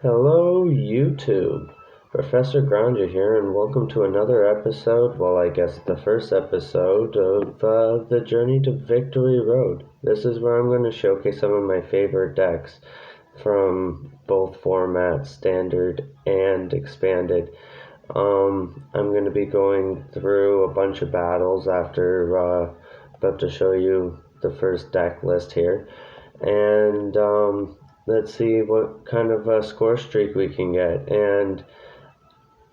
Hello YouTube, ProfGranja here, and welcome to another episode, well I guess the first episode of the Journey to Victory Road. This is where I'm going to showcase some of my favorite decks from both formats, standard and expanded. I'm going to be going through a bunch of battles after about to show you the first deck list here, and let's see what kind of a score streak we can get. And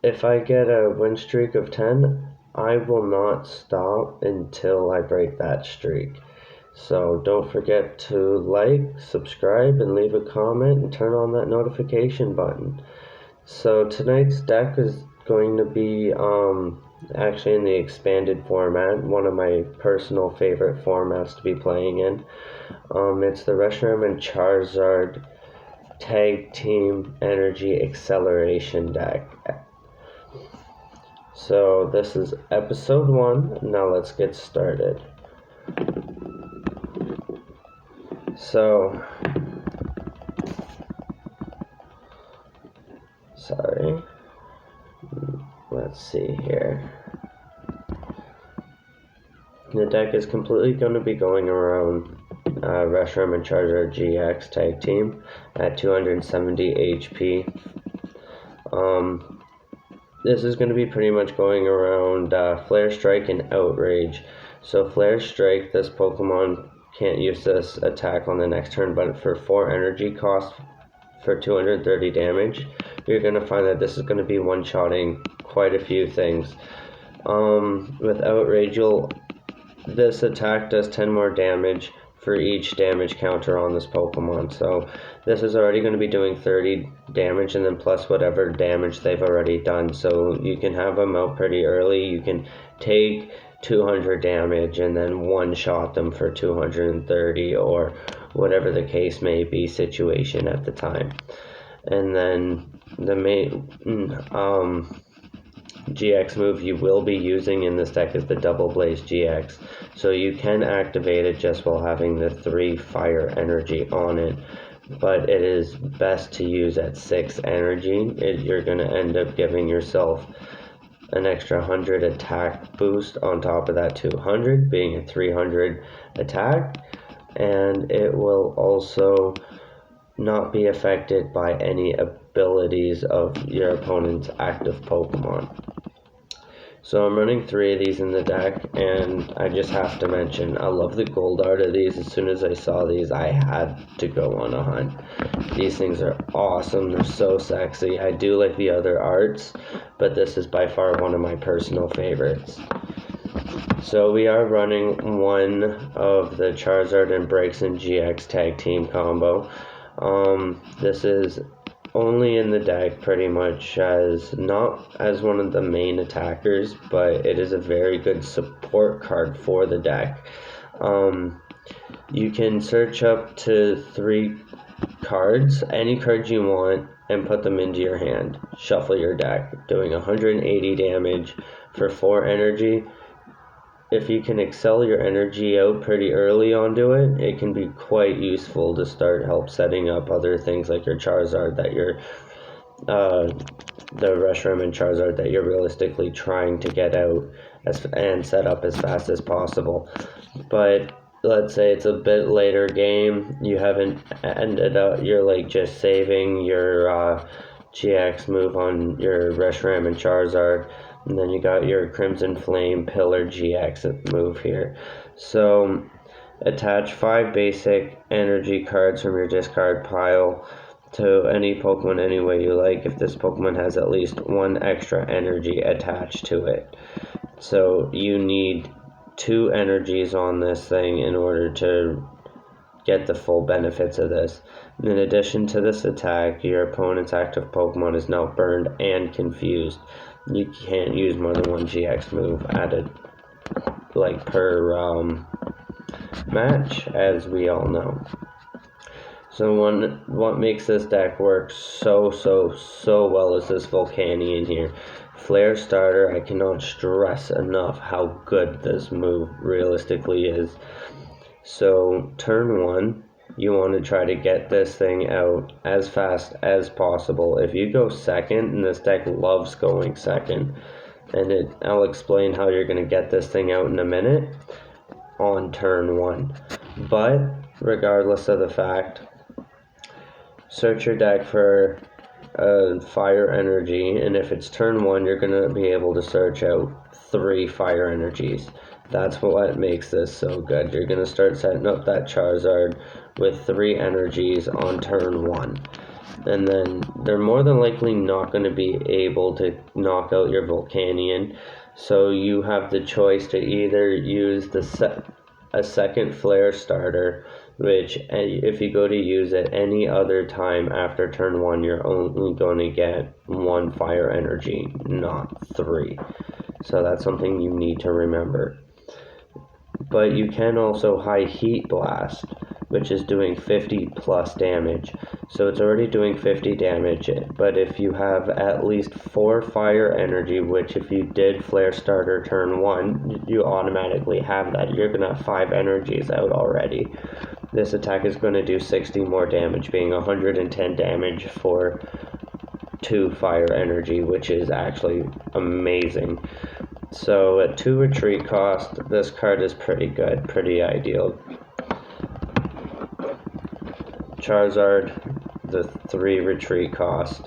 if I get a win streak of 10, I will not stop until I break that streak. So don't forget to like, subscribe, and leave a comment, and turn on that notification button. So tonight's deck is going to be actually in the expanded format, one of my personal favorite formats to be playing in. It's the Reshiram and Charizard Tag Team Energy Acceleration deck. So this is episode 1. Now let's get started. So, sorry. Let's see here. The deck is completely going to be going around Reshiram and Charizard GX Tag Team at 270 HP. This is going to be pretty much going around Flare Strike and Outrage. So Flare Strike, this Pokemon can't use this attack on the next turn, but for 4 energy cost for 230 damage, you're going to find that this is going to be one-shotting quite a few things. With Outrage, this attack does 10 more damage for each damage counter on this Pokemon. So this is already going to be doing 30 damage, and then plus whatever damage they've already done. So you can have them out pretty early. You can take 200 damage and then one-shot them for 230, or whatever the case may be situation at the time. And then the main GX move you will be using in this deck is the Double Blaze GX. So you can activate it just while having the 3 fire energy on it, but it is best to use at 6 energy. You're going to end up giving yourself an extra 100 attack boost on top of that 200, being a 300 attack, and it will also not be affected by any abilities of your opponent's active Pokemon. So I'm running 3 of these in the deck, and I just have to mention, I love the gold art of these. As soon as I saw these, I had to go on a hunt. These things are awesome. They're so sexy. I do like the other arts, but this is by far one of my personal favorites. So we are running one of the Charizard and Braixen GX Tag Team combo. This is only in the deck pretty much as not as one of the main attackers, but it is a very good support card for the deck. You can search up to 3 cards, any cards you want, and put them into your hand. Shuffle your deck, doing 180 damage for 4 energy. If you can excel your energy out pretty early onto it, it can be quite useful to help setting up other things like your Charizard that you're, the Reshiram and Charizard that you're realistically trying to get out and set up as fast as possible. But let's say it's a bit later game, you haven't ended up, you're like just saving your GX move on your Reshiram and Charizard, and then you got your Crimson Flame Pillar GX move here. So attach 5 basic energy cards from your discard pile to any Pokemon any way you like if this Pokemon has at least 1 extra energy attached to it. So you need 2 energies on this thing in order to get the full benefits of this. In addition to this attack, your opponent's active Pokemon is now burned and confused. You can't use more than 1 GX move added, like per match, as we all know. So what makes this deck work so well is this Volcanion here. Flare Starter, I cannot stress enough how good this move realistically is. So turn 1, you want to try to get this thing out as fast as possible. If you go second, and this deck loves going second, and I'll explain how you're going to get this thing out in a minute on turn 1. But regardless of the fact, search your deck for fire energy, and if it's turn 1, you're going to be able to search out 3 fire energies. That's what makes this so good. You're going to start setting up that Charizard with 3 energies on turn 1. And then they're more than likely not going to be able to knock out your Volcanion. So you have the choice to either use a second Flare starter, which if you go to use it any other time after turn 1, you're only going to get 1 fire energy, not 3. So that's something you need to remember. But you can also high heat blast, which is doing 50 plus damage. So it's already doing 50 damage, but if you have at least 4 fire energy, which if you did Flare starter turn 1, you automatically have that. You're going to have 5 energies out already. This attack is going to do 60 more damage, being 110 damage for 2 fire energy, which is actually amazing. So at 2 retreat cost, this card is pretty good, pretty ideal. Charizard, the 3 retreat cost,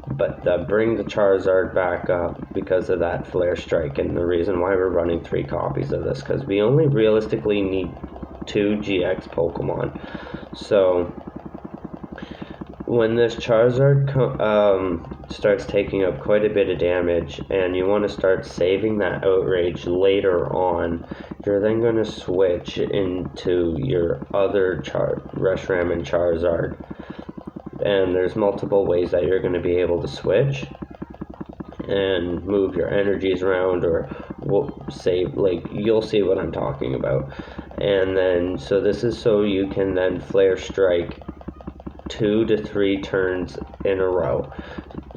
but bring the Charizard back up because of that Flare Strike, and the reason why we're running 3 copies of this, because we only realistically need 2 GX Pokemon. So when this Charizard starts taking up quite a bit of damage, and you want to start saving that Outrage later on, you're then going to switch into your other Reshiram and Charizard. And there's multiple ways that you're going to be able to switch and move your energies around, or save, like, you'll see what I'm talking about. And then, so this is so you can then Flare Strike 2 to 3 turns in a row.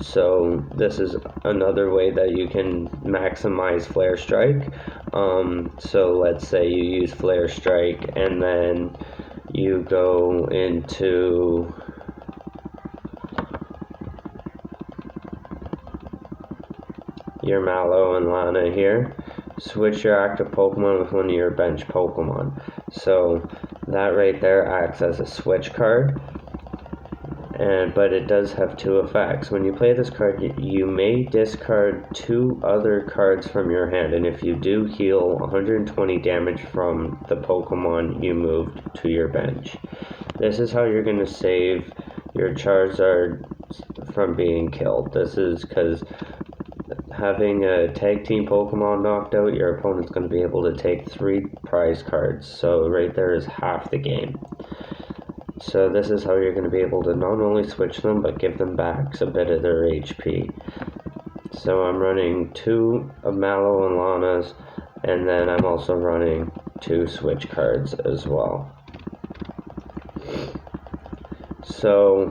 So this is another way that you can maximize Flare Strike. So let's say you use Flare Strike and then you go into your Mallow and Lana here. Switch your active Pokemon with one of your bench Pokemon. So that right there acts as a switch card. But it does have 2 effects. When you play this card, you may discard 2 other cards from your hand, and if you do, heal 120 damage from the Pokemon you moved to your bench. This is how you're going to save your Charizard from being killed. This is because having a tag team Pokemon knocked out, your opponent's going to be able to take 3 prize cards. So right there is half the game. So this is how you're going to be able to not only switch them, but give them back a bit of their HP. So I'm running 2 Mallow and Lana's, and then I'm also running 2 switch cards as well. So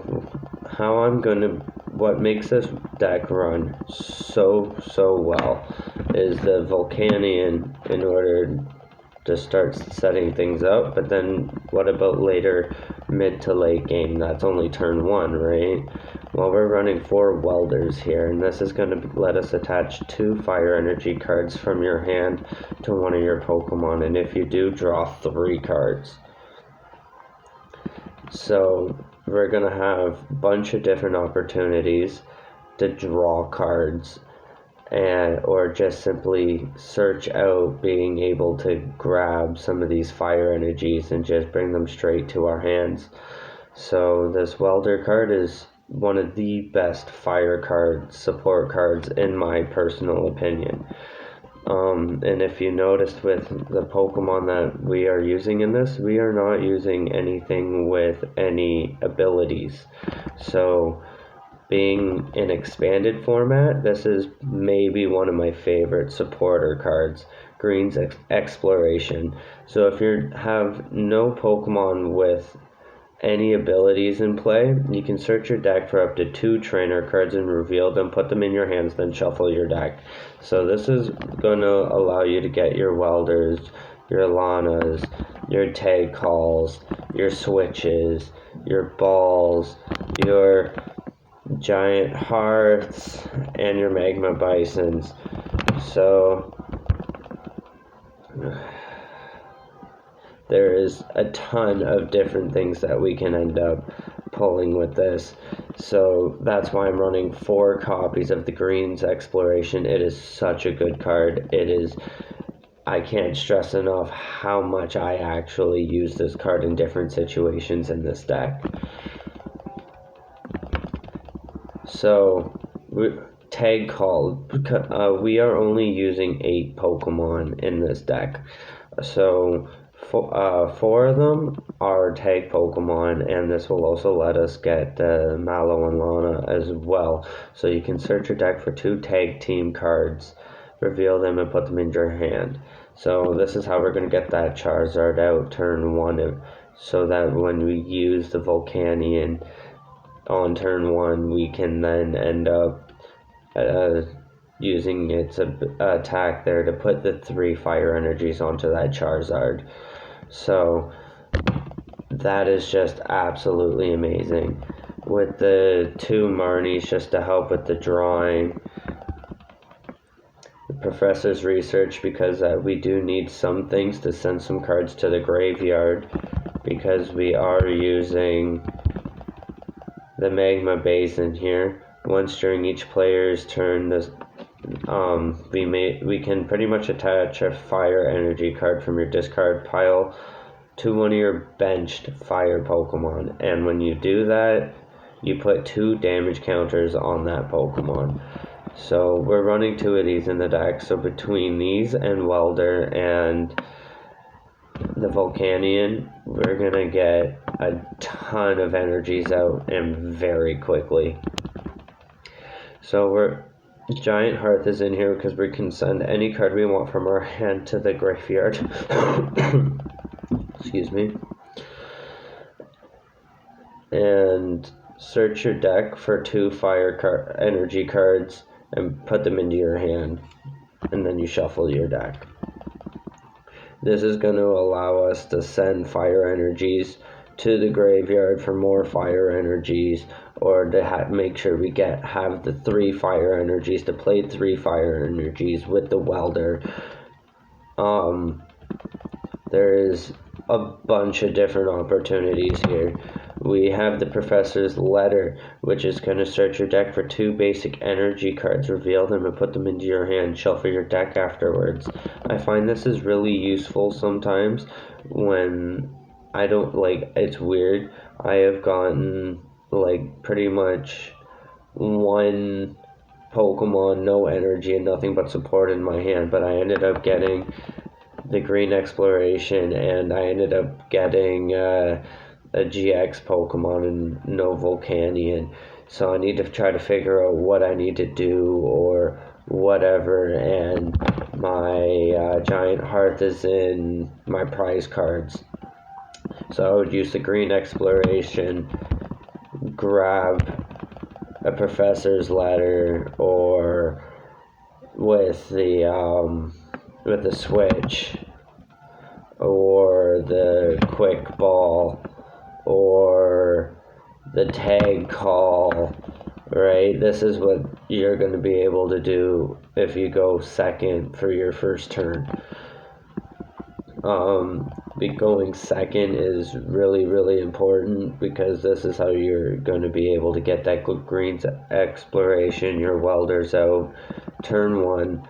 what makes this deck run so well is the Volcanion in order to start setting things up. But then what about later mid to late game? That's only turn 1, right? Well, we're running 4 Welders here, and this is going to let us attach 2 fire energy cards from your hand to one of your Pokemon, and if you do, draw 3 cards. So we're going to have a bunch of different opportunities to draw cards, or just simply search out being able to grab some of these fire energies and just bring them straight to our hands. So this Welder card is one of the best fire support cards in my personal opinion. And if you noticed with the Pokemon that we are using in this, we are not using anything with any abilities. So being in expanded format, this is maybe one of my favorite supporter cards, Green's Exploration. So if you have no Pokemon with any abilities in play, you can search your deck for up to 2 trainer cards and reveal them, put them in your hands, then shuffle your deck. So this is going to allow you to get your Welders your Lanas, your tag calls, your switches, your balls, your giant hearts, and your magma bisons. So there is a ton of different things that we can end up pulling with this. So that's why I'm running 4 copies of the Greens Exploration. It is such a good card. I can't stress enough how much I actually use this card in different situations in this deck. So, tag call. We are only using 8 Pokemon in this deck. So, 4 of them are tag Pokemon, and this will also let us get Mallow and Lana as well. So you can search your deck for 2 tag team cards, reveal them, and put them in your hand. So this is how we're going to get that Charizard out turn 1, so that when we use the Volcanion on turn 1, we can then end up using its attack there to put the 3 fire energies onto that Charizard. So that is just absolutely amazing. With the 2 Marnies just to help with the drawing. The Professor's Research, because we do need some things to send some cards to the graveyard, because we are using the Magma Basin here. Once during each player's turn, we can pretty much attach a fire energy card from your discard pile to one of your benched fire Pokemon, and when you do that, you put 2 damage counters on that Pokemon. So we're running 2 of these in the deck, so between these and Welder and the Volcanion, we're gonna get a ton of energies out and very quickly. So Giant Hearth is in here because we can send any card we want from our hand to the graveyard. Excuse me. And search your deck for 2 fire energy cards and put them into your hand, and then you shuffle your deck. This is going to allow us to send fire energies to the graveyard for more fire energies, or to make sure we have the 3 fire energies, to play 3 fire energies with the Welder. There is a bunch of different opportunities here. We have the Professor's Letter, which is going to search your deck for 2 basic energy cards, reveal them, and put them into your hand, shuffle your deck afterwards. I find this is really useful sometimes when I don't, it's weird. I have gotten, pretty much 1 Pokemon, no energy, and nothing but support in my hand, but I ended up getting the Green Exploration, and I ended up getting a GX Pokemon and no Volcanion. So I need to try to figure out what I need to do or whatever, and my Giant Hearth is in my prize cards. So I would use the Green Exploration, grab a Professor's Letter, or with the switch, or the quick ball, or the tag call, right? This is what you're going to be able to do if you go second for your first turn. Going second is really, really important, because this is how you're going to be able to get that Green's Exploration, your Welders out turn 1,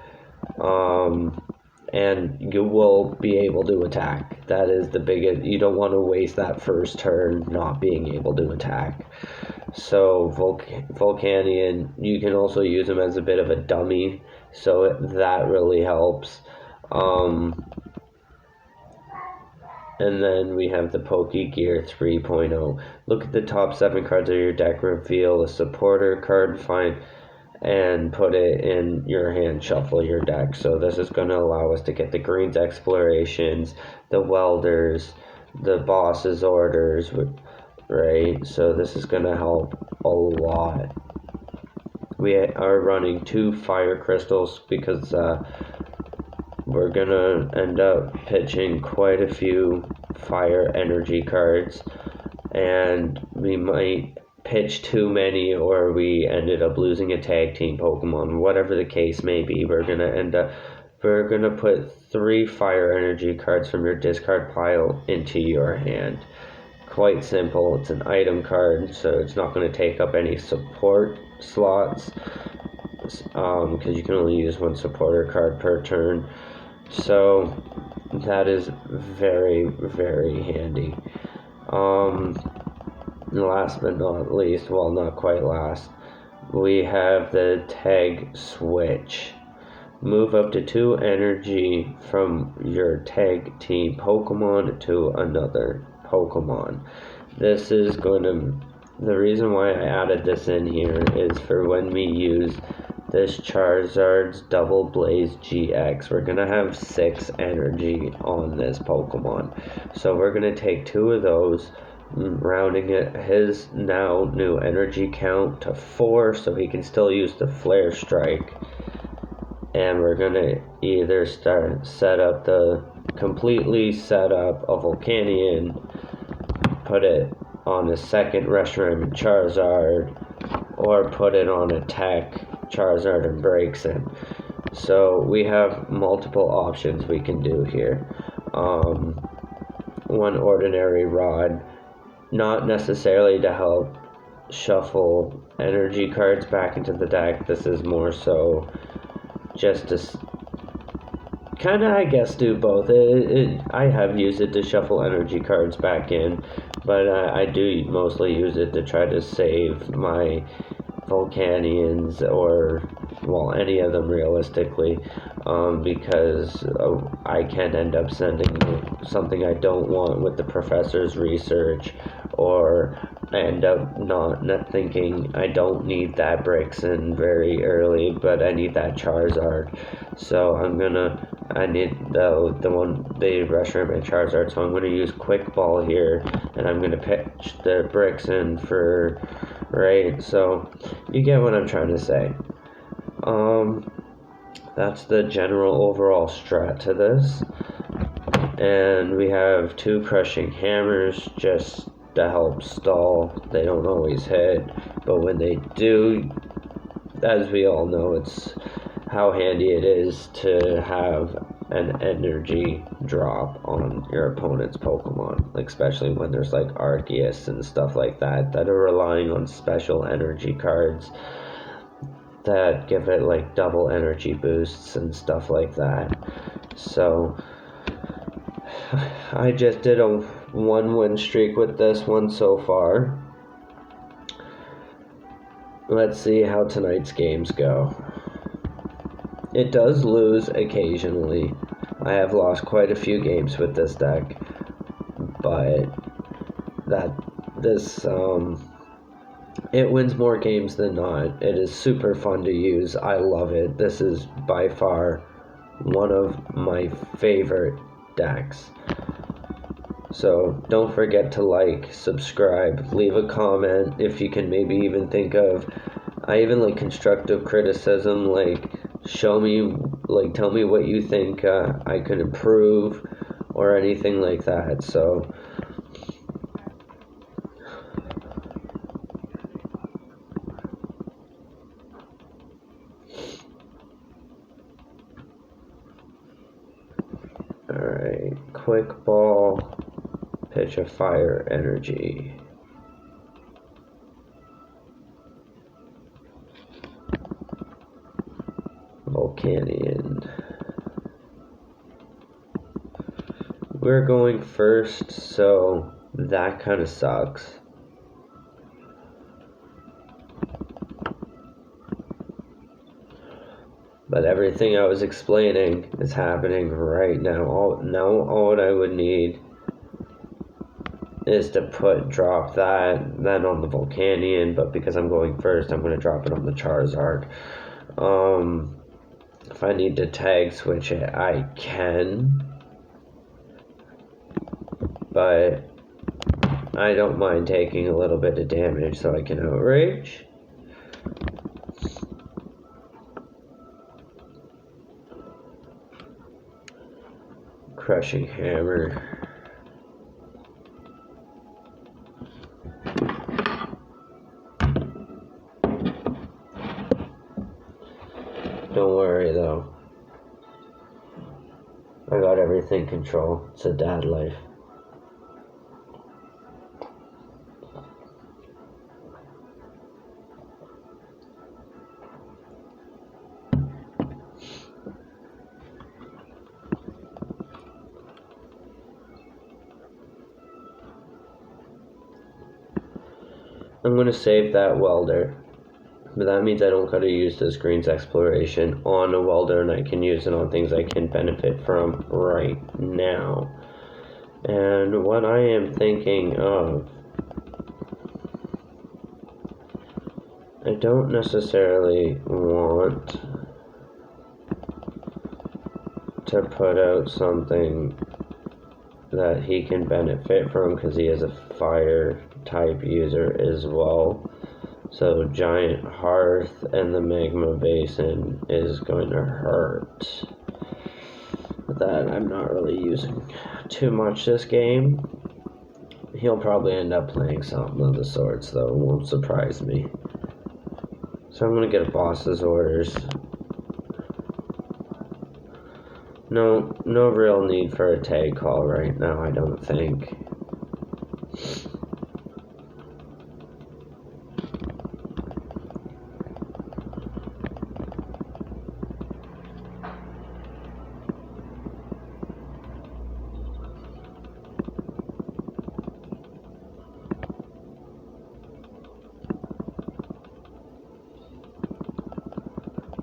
and you will be able to attack. That is the biggest. You don't want to waste that first turn not being able to attack. So Volcanion, you can also use him as a bit of a dummy, so that really helps. And then we have the Pokegear 3.0. Look at the top 7 cards of your deck, reveal a supporter card, and put it in your hand, shuffle your deck. So this is going to allow us to get the Green's Explorations, the Welders, the Boss's Orders, right? So this is going to help a lot. We are running 2 Fire Crystals because we're gonna end up pitching quite a few fire energy cards, and we might pitch too many, or we ended up losing a tag team Pokemon. Whatever the case may be, we're gonna put 3 fire energy cards from your discard pile into your hand. Quite simple. It's an item card, so it's not going to take up any support slots, because you can only use 1 supporter card per turn. So that is very, very handy. Last but not least, well, not quite last, we have the tag switch. Move up to 2 energy from your tag team Pokemon to another Pokemon. This is going to, the reason why I added this in here is for when we use this Charizard's Double Blaze GX. We're going to have 6 energy on this Pokemon. So we're going to take 2 of those, rounding his now new energy count to 4 so he can still use the Flare Strike. And we're gonna either completely set up a Volcanion, put it on a second Reshiram and Charizard, or put it on a Tech Charizard and Braixen. So we have multiple options we can do here. 1 ordinary rod, not necessarily to help shuffle energy cards back into the deck. This is more so just to kind of, I guess, do both. I have used it to shuffle energy cards back in, but I do mostly use it to try to save my Volcanions, or, well, any of them realistically, because I can end up sending something I don't want with the professor's research, or I end up not thinking I don't need that Braixen very early, but I need that Charizard. So I need the Reshiram and Charizard, so I'm gonna use Quick Ball here, and I'm gonna pitch the Braixen for, right? So you get what I'm trying to say. That's the general overall strat to this. And we have 2 Crushing Hammers just to help stall. They don't always hit, but when they do, as we all know, it's how handy it is to have an energy drop on your opponent's Pokemon, especially when there's like Arceus and stuff like that are relying on special energy cards that give it like double energy boosts and stuff like that. So I just did a 1-win streak with this one so far. Let's see how tonight's games go. It does lose occasionally. I have lost quite a few games with this deck, but it wins more games than not. It is super fun to use. I love it. This is by far one of my favorite decks. So don't forget to like, subscribe, leave a comment if you can maybe even think of, I even like constructive criticism, like show me, like tell me what you think I could improve or anything like that. So alright, Quick Ball, pitch a Fire Energy. Volcanion. We're going first, so that kind of sucks. But everything I was explaining is happening right now. All I would need is to drop that, then on the Volcanion, but because I'm going first, I'm going to drop it on the Charizard. If I need to tag switch it, I can, but I don't mind taking a little bit of damage so I can outrage. crushing hammer. Don't worry though. I got everything controlled. It's a dad life. I'm going to save that welder, but that means I don't got to use the screen's exploration on a welder, and I can use it on things I can benefit from right now. And what I am thinking of, I don't necessarily want to put out something that he can benefit from because he is a fire type user as well. So giant hearth and the magma basin is going to hurt. But that I'm not really using too much this game. He'll probably end up playing something of the sorts though, it won't surprise me. So I'm gonna get a boss's orders. No real need for a tag call right now, I don't think.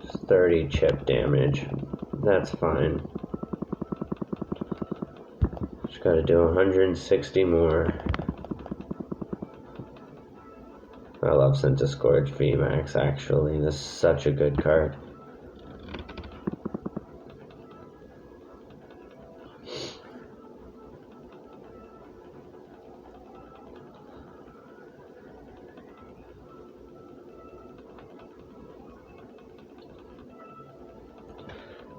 Just 30 chip damage. That's fine. Just gotta do 160 more. I love Scorch VMAX actually. This is such a good card.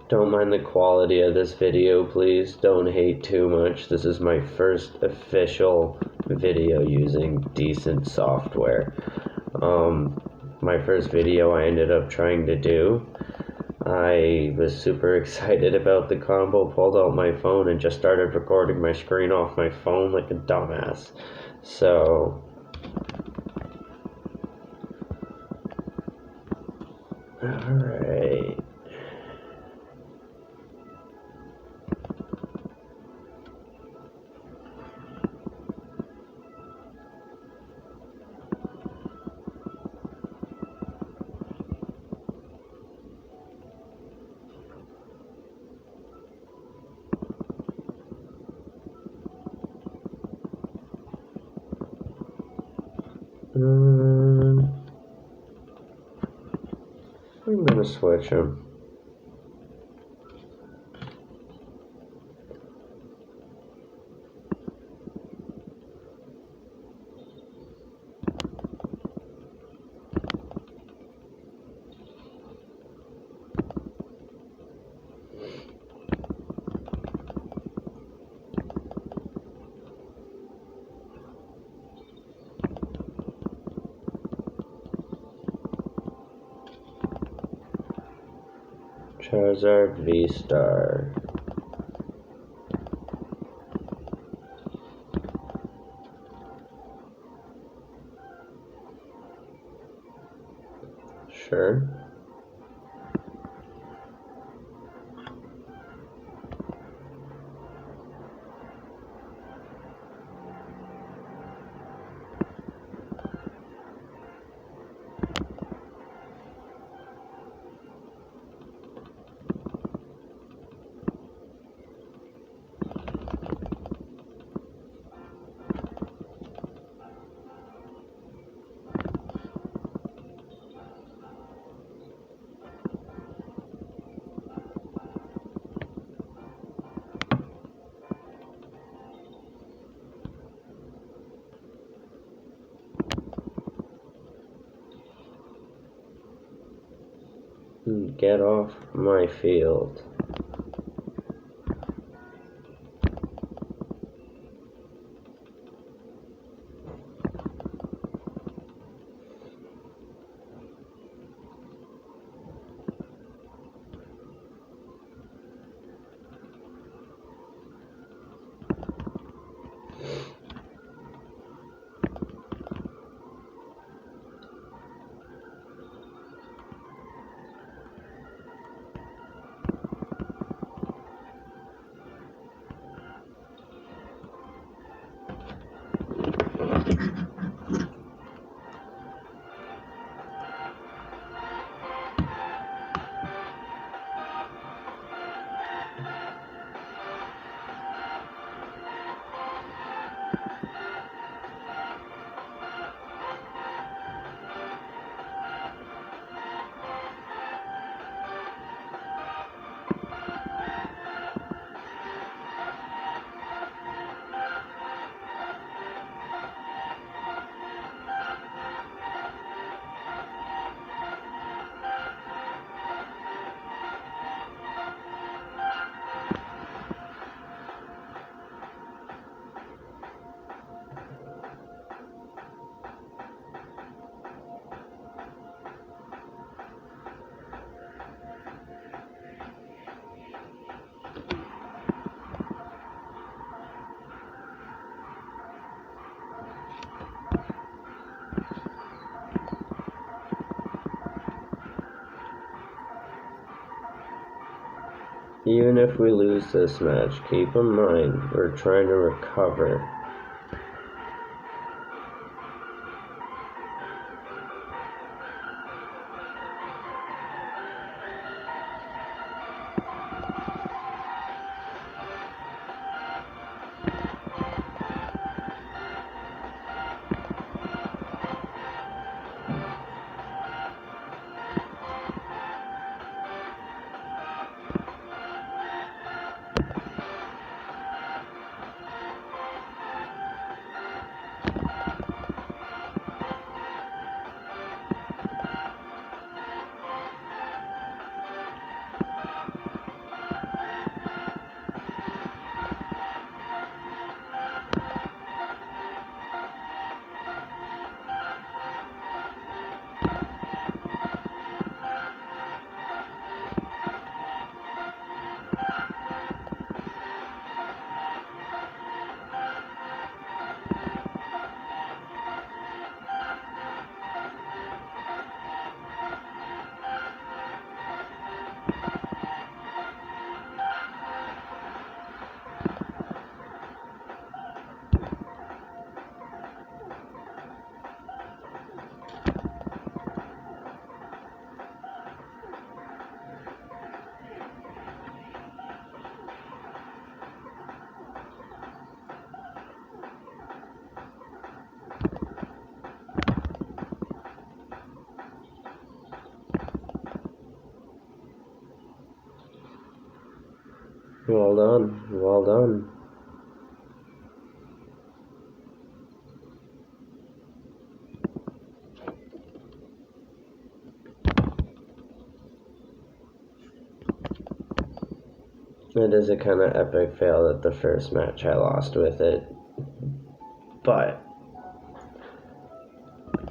Don't mind the quality of this video, please. Don't hate too much. This is my first official video using decent software. My first video I ended up trying to do, I was super excited about the combo, pulled out my phone and just started recording my screen off my phone like a dumbass. So alright. I'm gonna switch him. Charizard V-Star. Sure. Get off my field. Even if we lose this match, keep in mind, we're trying to recover. Well done, well done. It is a kind of epic fail that the first match I lost with it, but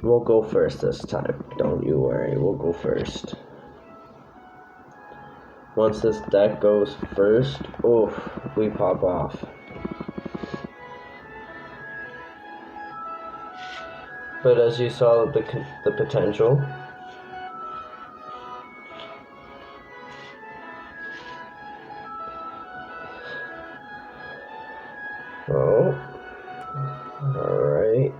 we'll go first this time. Don't you worry, we'll go first. Once this deck goes first, oof, we pop off. But as you saw the potential, oh, alright.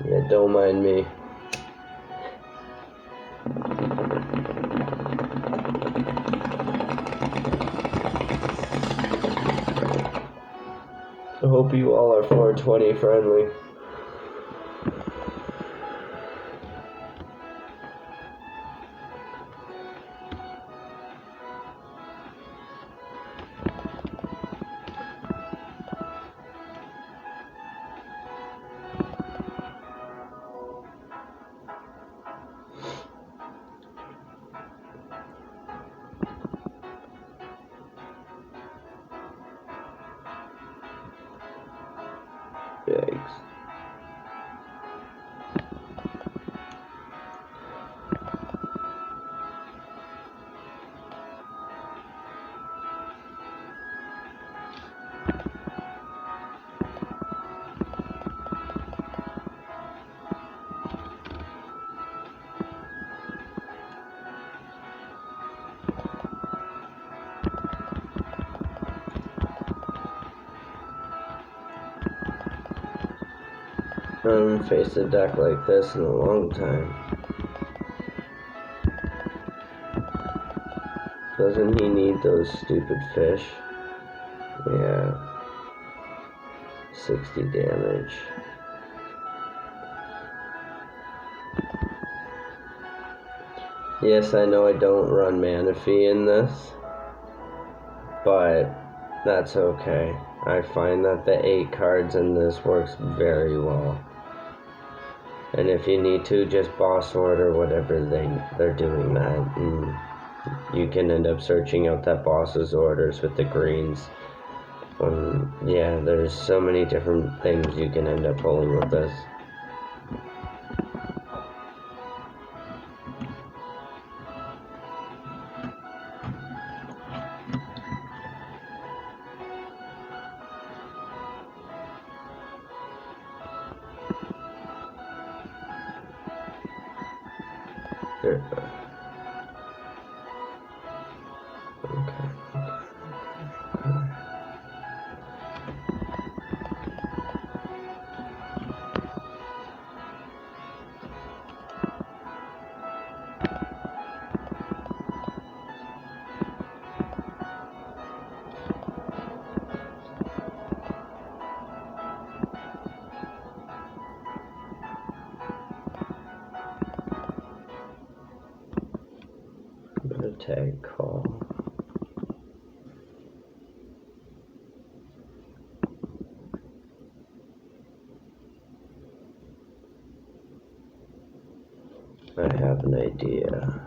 Yeah, don't mind me. I hope you all are 420 friendly. Yikes. I haven't faced a deck like this in a long time. Doesn't he need those stupid fish? Yeah. 60 damage. Yes, I know I don't run Manaphy in this, but that's okay. I find that the 8 cards in this works very well. And if you need to, just boss order whatever they're doing that, and you can end up searching out that boss's orders with the greens. Yeah, there's so many different things you can end up pulling with this. other. Okay. Tag call. I have an idea.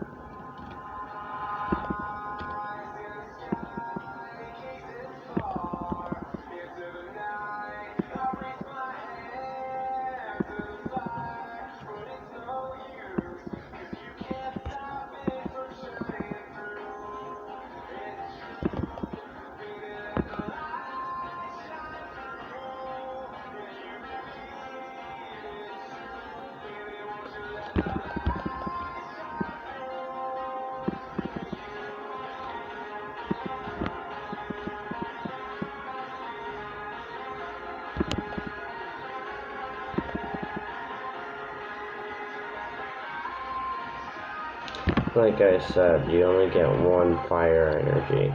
Like I said, you only get one fire energy.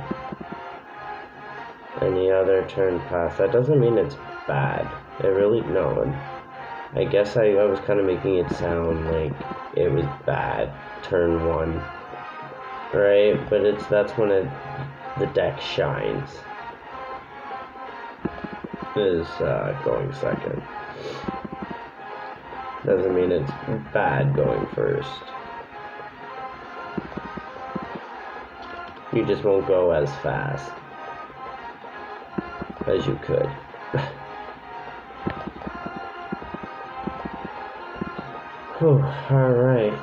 Any other turn pass. That doesn't mean it's bad. It really, no. I guess I was kind of making it sound like it was bad. Turn 1. Right? But that's when the deck shines. Is going second. Doesn't mean it's bad going first. You just won't go as fast as you could. Alright.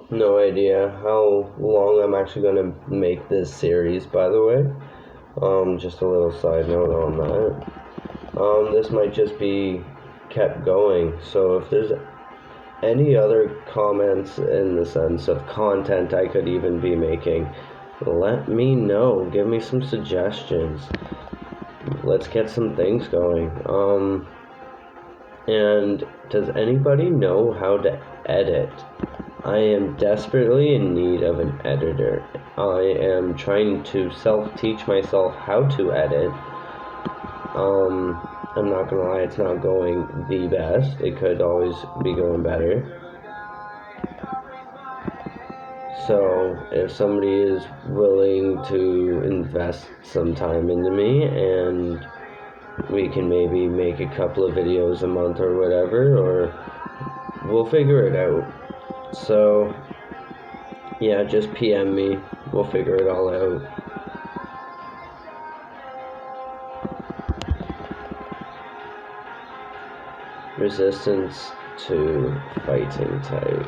No idea how long I'm actually going to make this series, by the way. Just a little side note on that. This might just be kept going, so if there's any other comments in the sense of content I could even be making, let me know. Give me some suggestions. Let's get some things going. And does anybody know how to edit? I am desperately in need of an editor. I am trying to self-teach myself how to edit. I'm not gonna lie, it's not going the best. It could always be going better. So if somebody is willing to invest some time into me, and we can maybe make a couple of videos a month or whatever, or we'll figure it out. So yeah, just PM me. We'll figure it all out. Resistance to fighting type.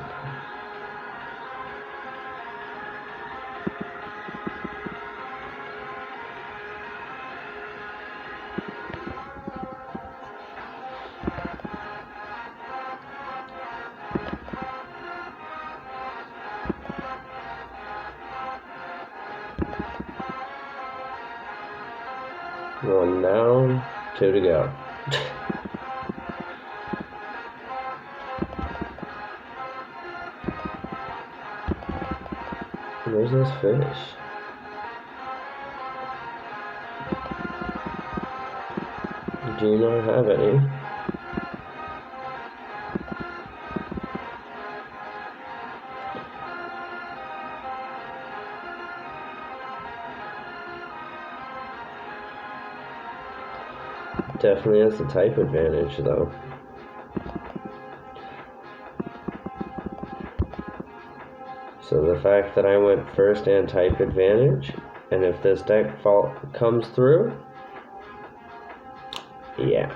One down, 2 to go. Where's this fish? Do you not have any? Definitely has the type advantage though. So the fact that I went first and type advantage, and if this deck comes through, yeah,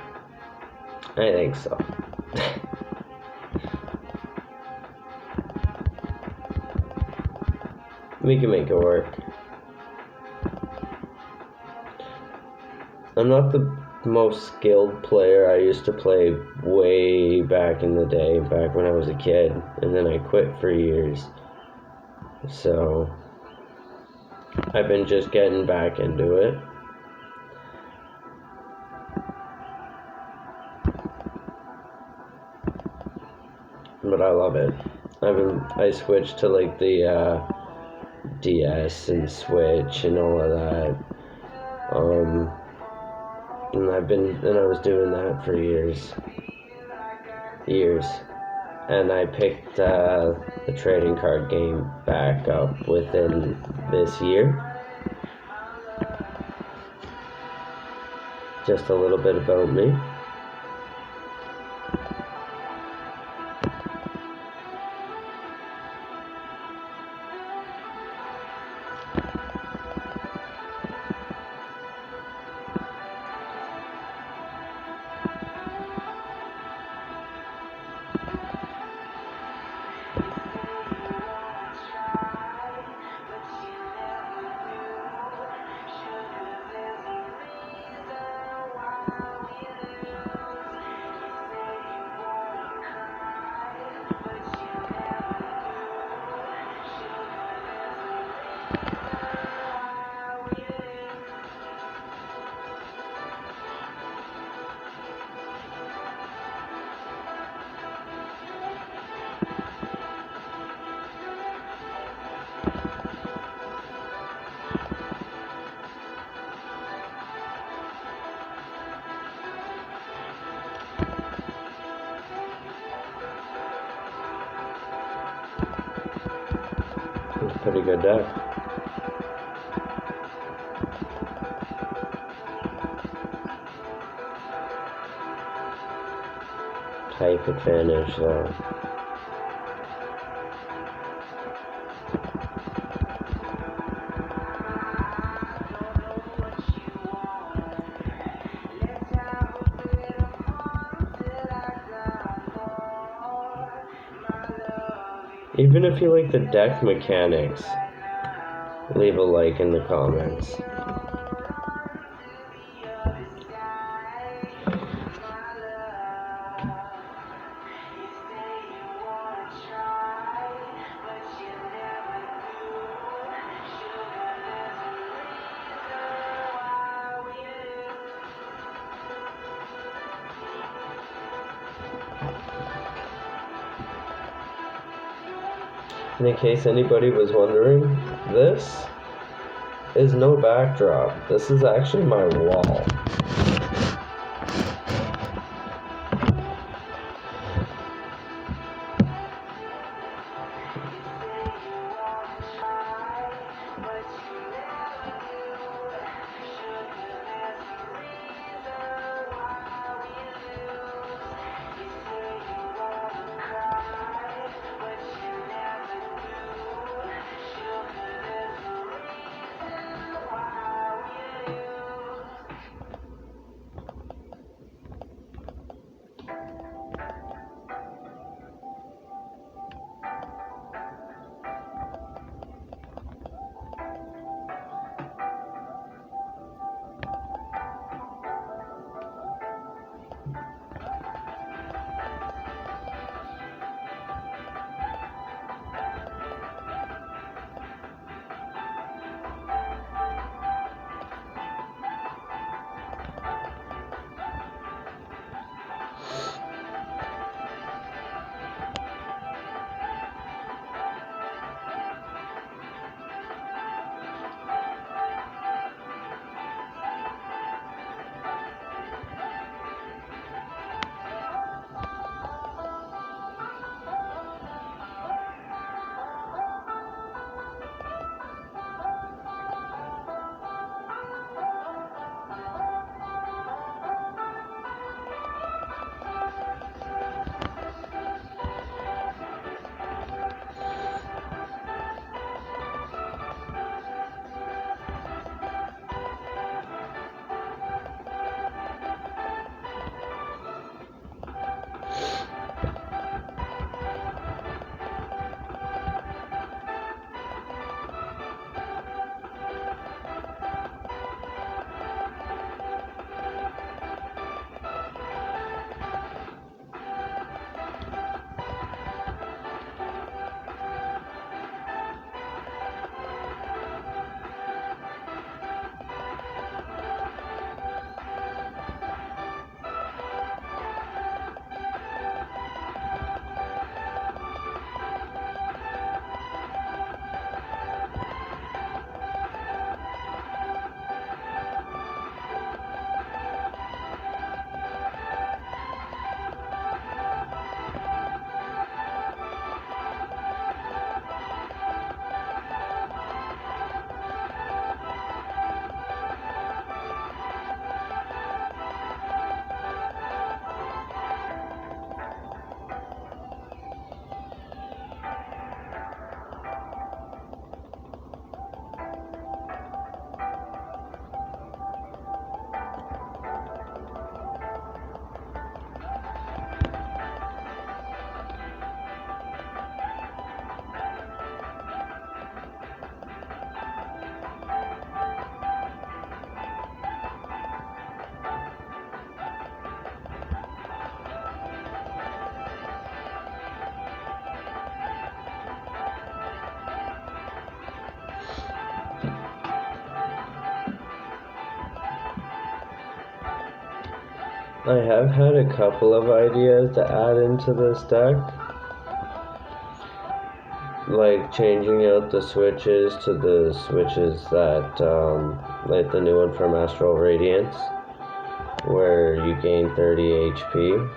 I think so. We can make it work. I'm not the most skilled player. I used to play way back in the day, back when I was a kid, and then I quit for years. So I've been just getting back into it. But I love it. I switched to like the DS and Switch and all of that. And I was doing that for years. And I picked the trading card game back up within this year. Just a little bit about me. It's a pretty good deck. Type advantage though. Even if you like the deck mechanics, leave a like in the comments. And in case anybody was wondering, this is no backdrop. This is actually my wall. I have had a couple of ideas to add into this deck, like changing out the switches to the switches that, like the new one from Astral Radiance, where you gain 30 HP.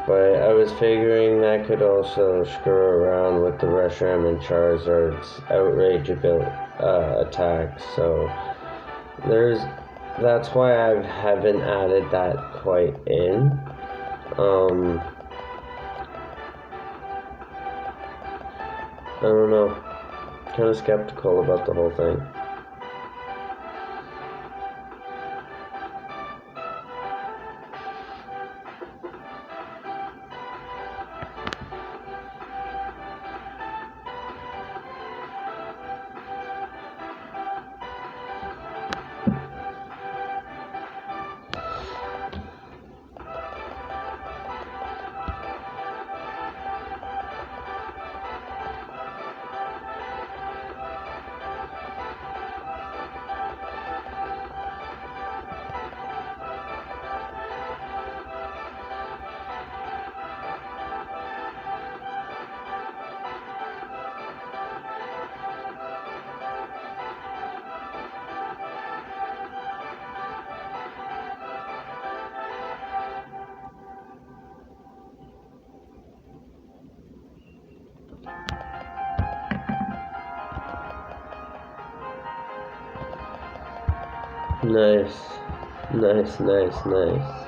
But I was figuring that could also screw around with the Reshiram and Charizard's outrage attacks, so that's why I haven't added that quite in. I don't know. Kind of skeptical about the whole thing. Nice. Nice, nice, nice.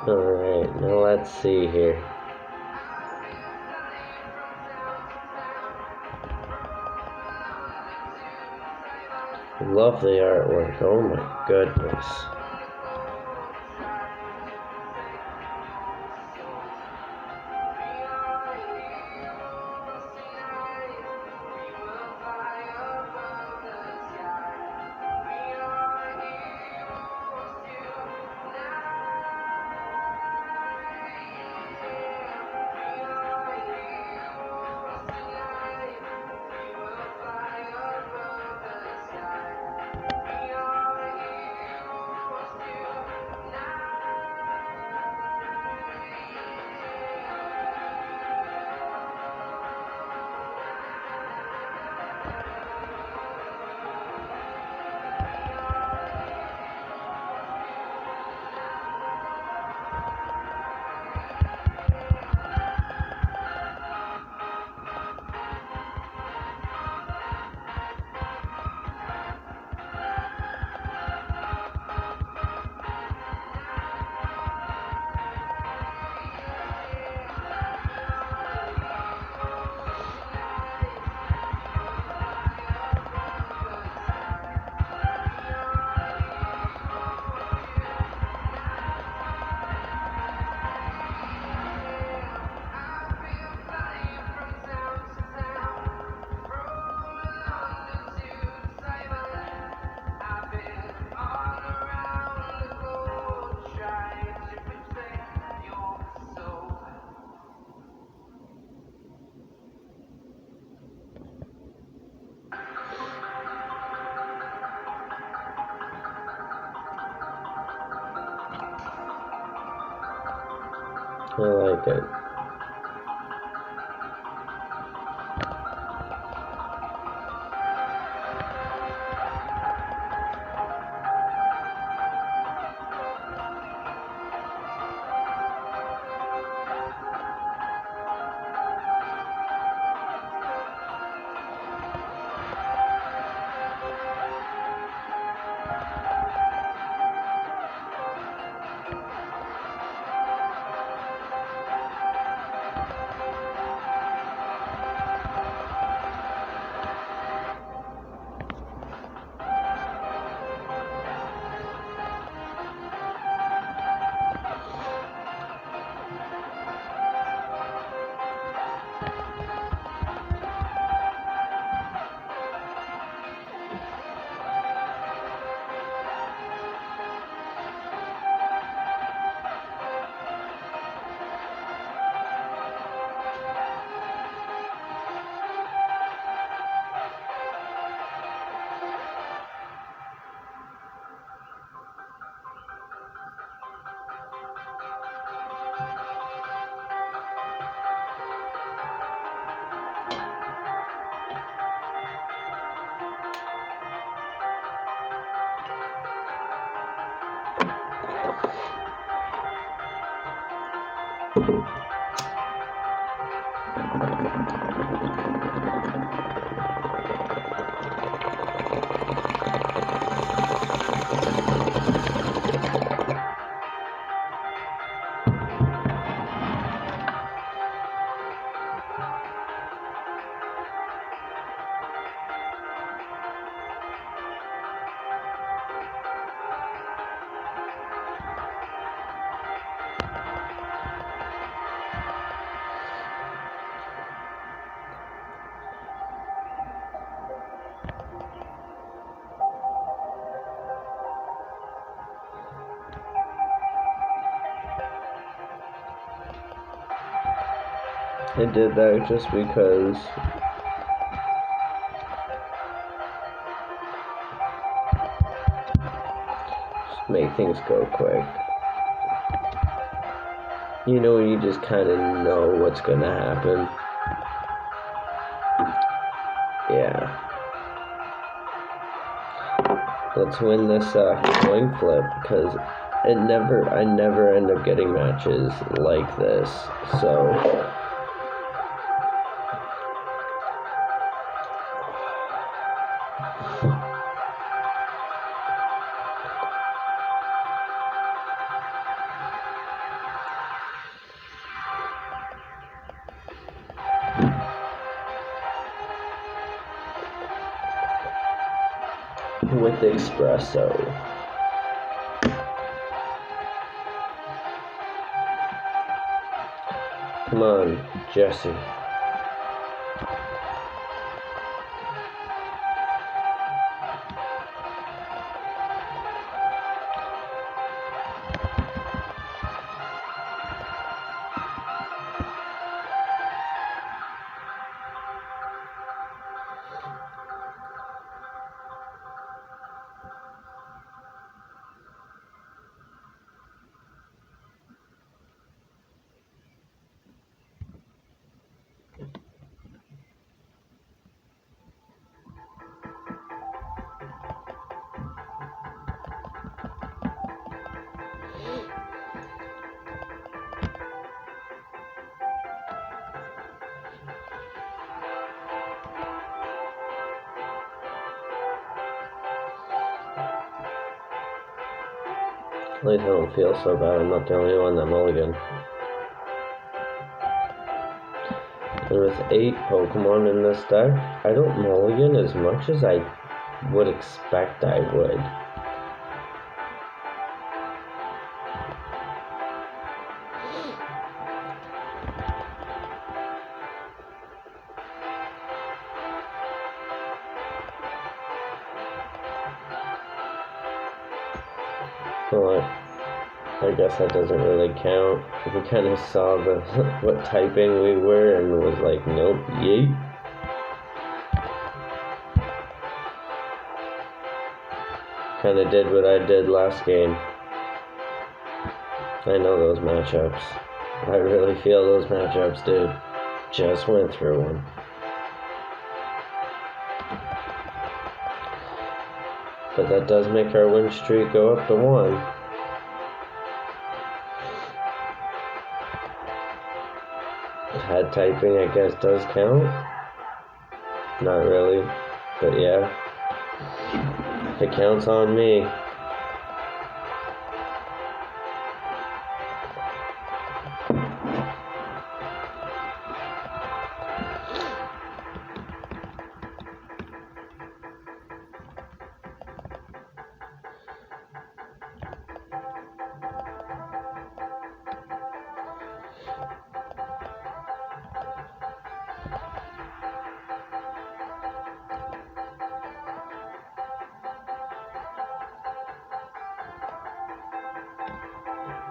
Alright, now let's see here. Love the artwork, oh my goodness. I like it. I did that just because just make things go quick. You know, you just kind of know what's gonna happen. Yeah. Let's win this coin flip, because I never end up getting matches like this. So with the espresso. Come on, Jesse. At least I don't feel so bad. I'm not the only one that mulligan. There was 8 Pokemon in this deck. I don't mulligan as much as I would expect I would. But I guess that doesn't really count. We kind of saw the what typing we were and was like, nope, yeet. Kind of did what I did last game. I know those matchups. I really feel those matchups, dude. Just went through one. But that does make our win streak go up to 1. Pad typing, I guess, does count. Not really, but yeah. It counts on me.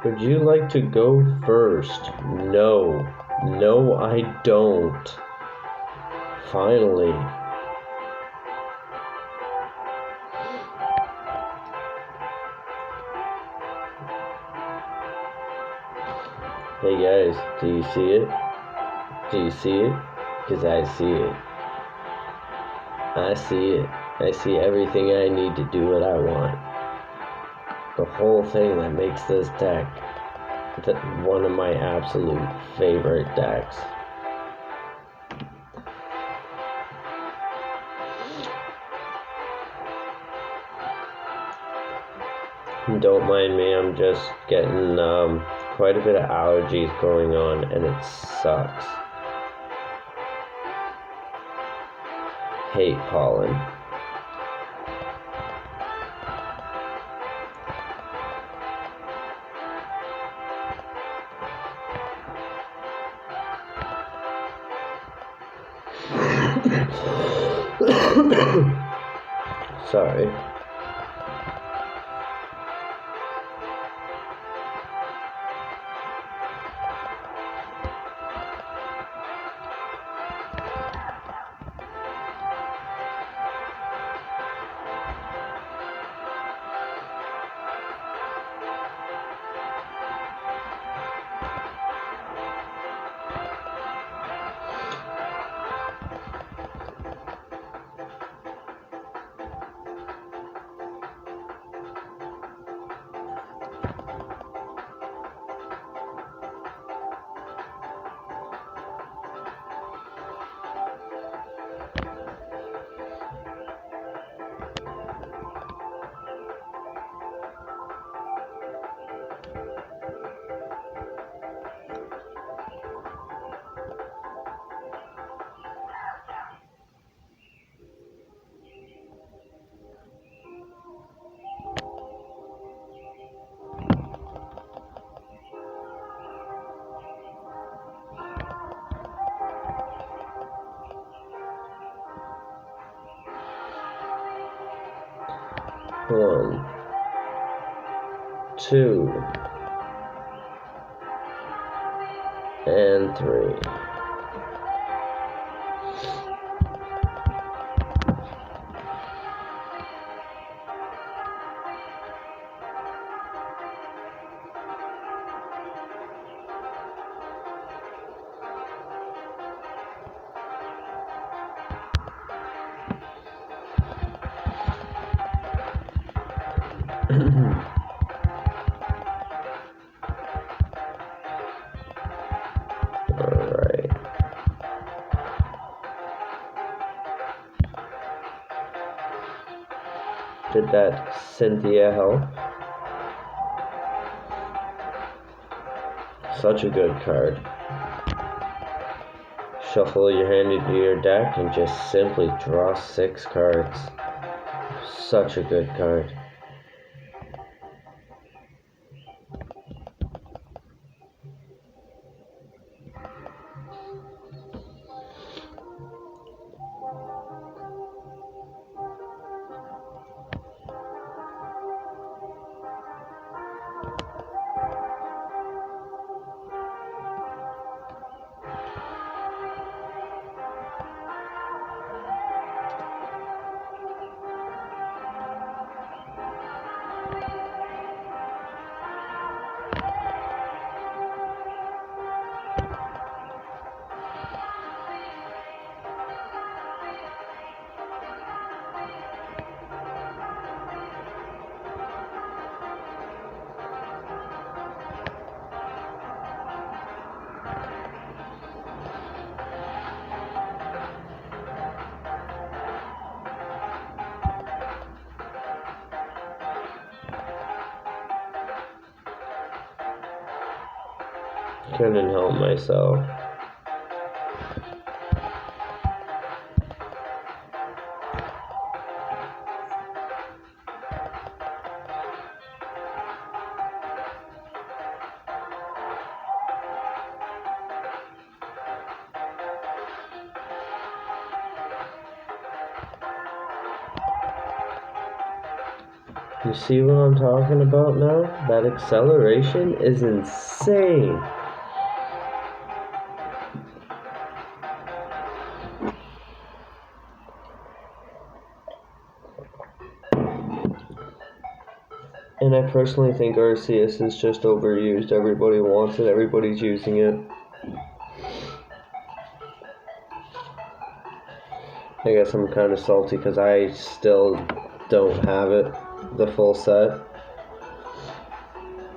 Would you like to go first? No. No, I don't. Finally. Hey guys, do you see it? Do you see it? Because I see it. I see it. I see everything I need to do what I want. The whole thing that makes this deck one of my absolute favorite decks. Don't mind me, I'm just getting quite a bit of allergies going on, and it sucks. Hate pollen. Sorry. One, two, and 3. Alright. Did that Cynthia help? Such a good card. Shuffle your hand into your deck and just simply draw 6 cards. Such a good card. Couldn't help myself. You see what I'm talking about now? That acceleration is insane. And I personally think RCS is just overused. Everybody wants it, everybody's using it. I guess I'm kind of salty because I still don't have it, the full set.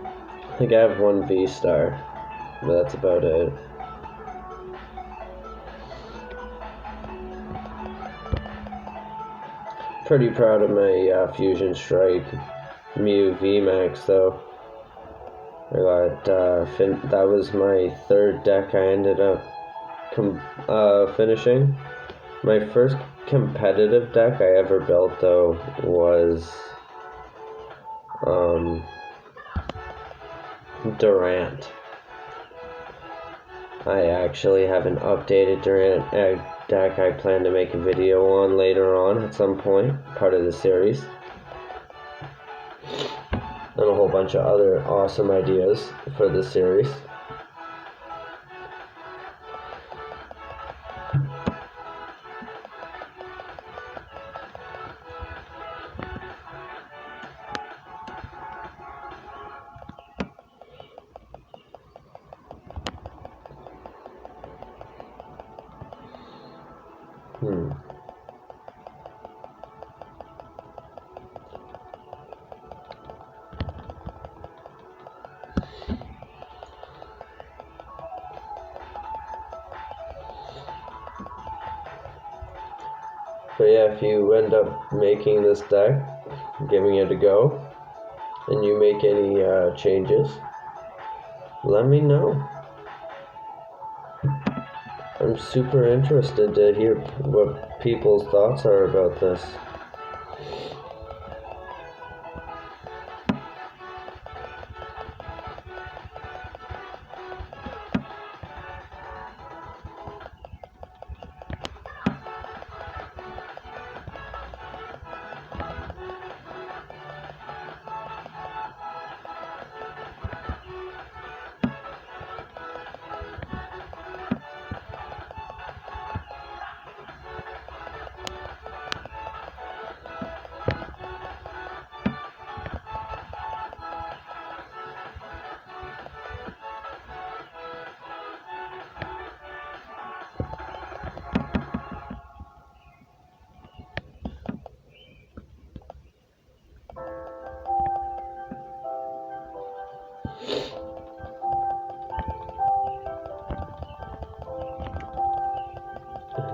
I think I have one V-Star, but that's about it. Pretty proud of my Fusion Strike Mew VMAX though. I got that was my third deck I ended up finishing. My first competitive deck I ever built though was Durant. I actually have an updated Durant deck I plan to make a video on later on at some point, part of the series. And a whole bunch of other awesome ideas for the series. But yeah, if you end up making this deck, giving it a go, and you make any changes, let me know. I'm super interested to hear what people's thoughts are about this.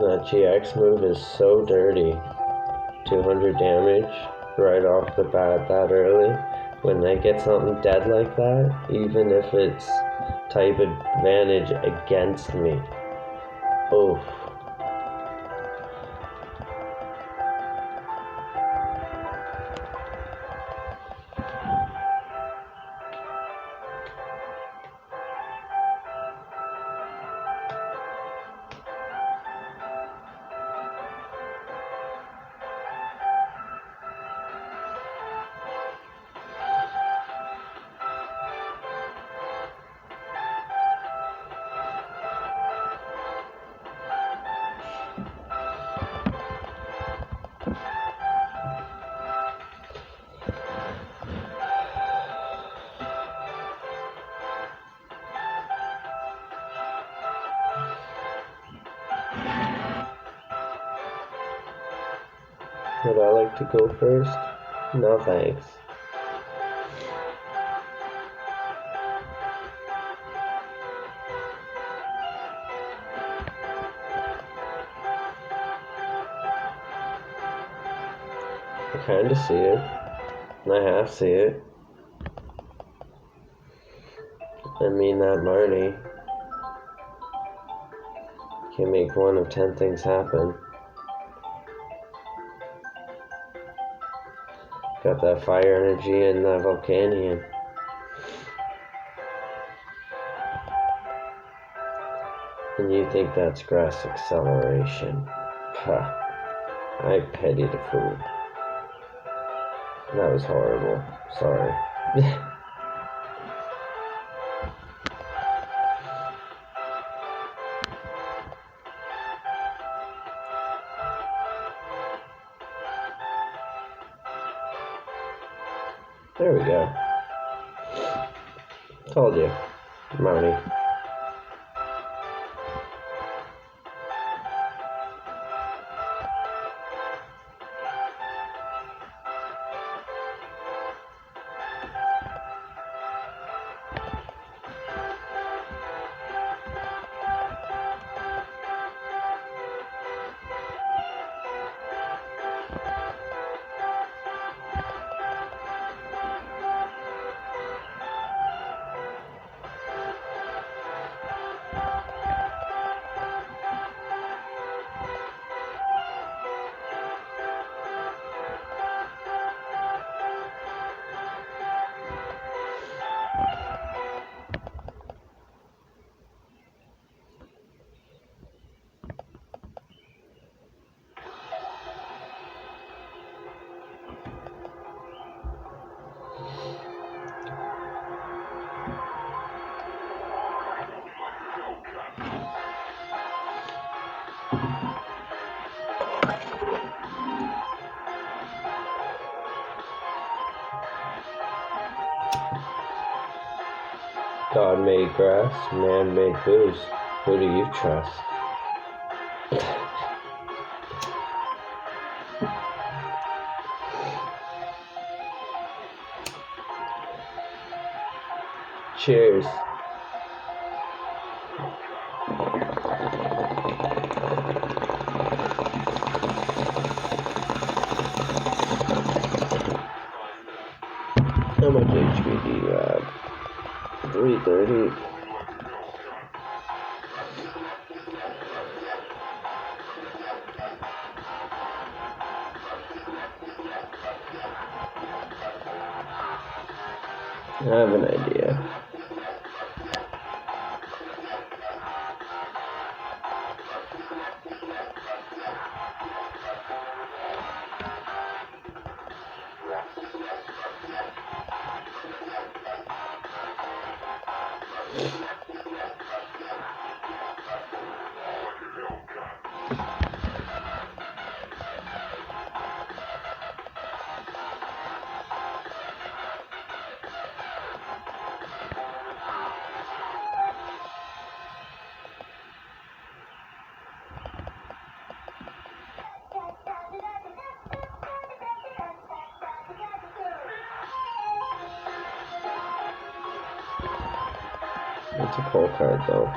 That GX move is so dirty. 200 damage right off the bat that early. When they get something dead like that, even if it's type advantage against me. Oof. Would I like to go first? No thanks. I kinda see it. And I half see it. I mean that Marnie. can make 1 of 10 things happen. Got that fire energy and that Volcanion. And you think that's grass acceleration? Huh. I pity the fool. That was horrible. Sorry. There we go. Told you. Money. God made grass, man made booze. Who do you trust? Cheers. How much HP do you have? 330. I have an idea. It's a pull card though.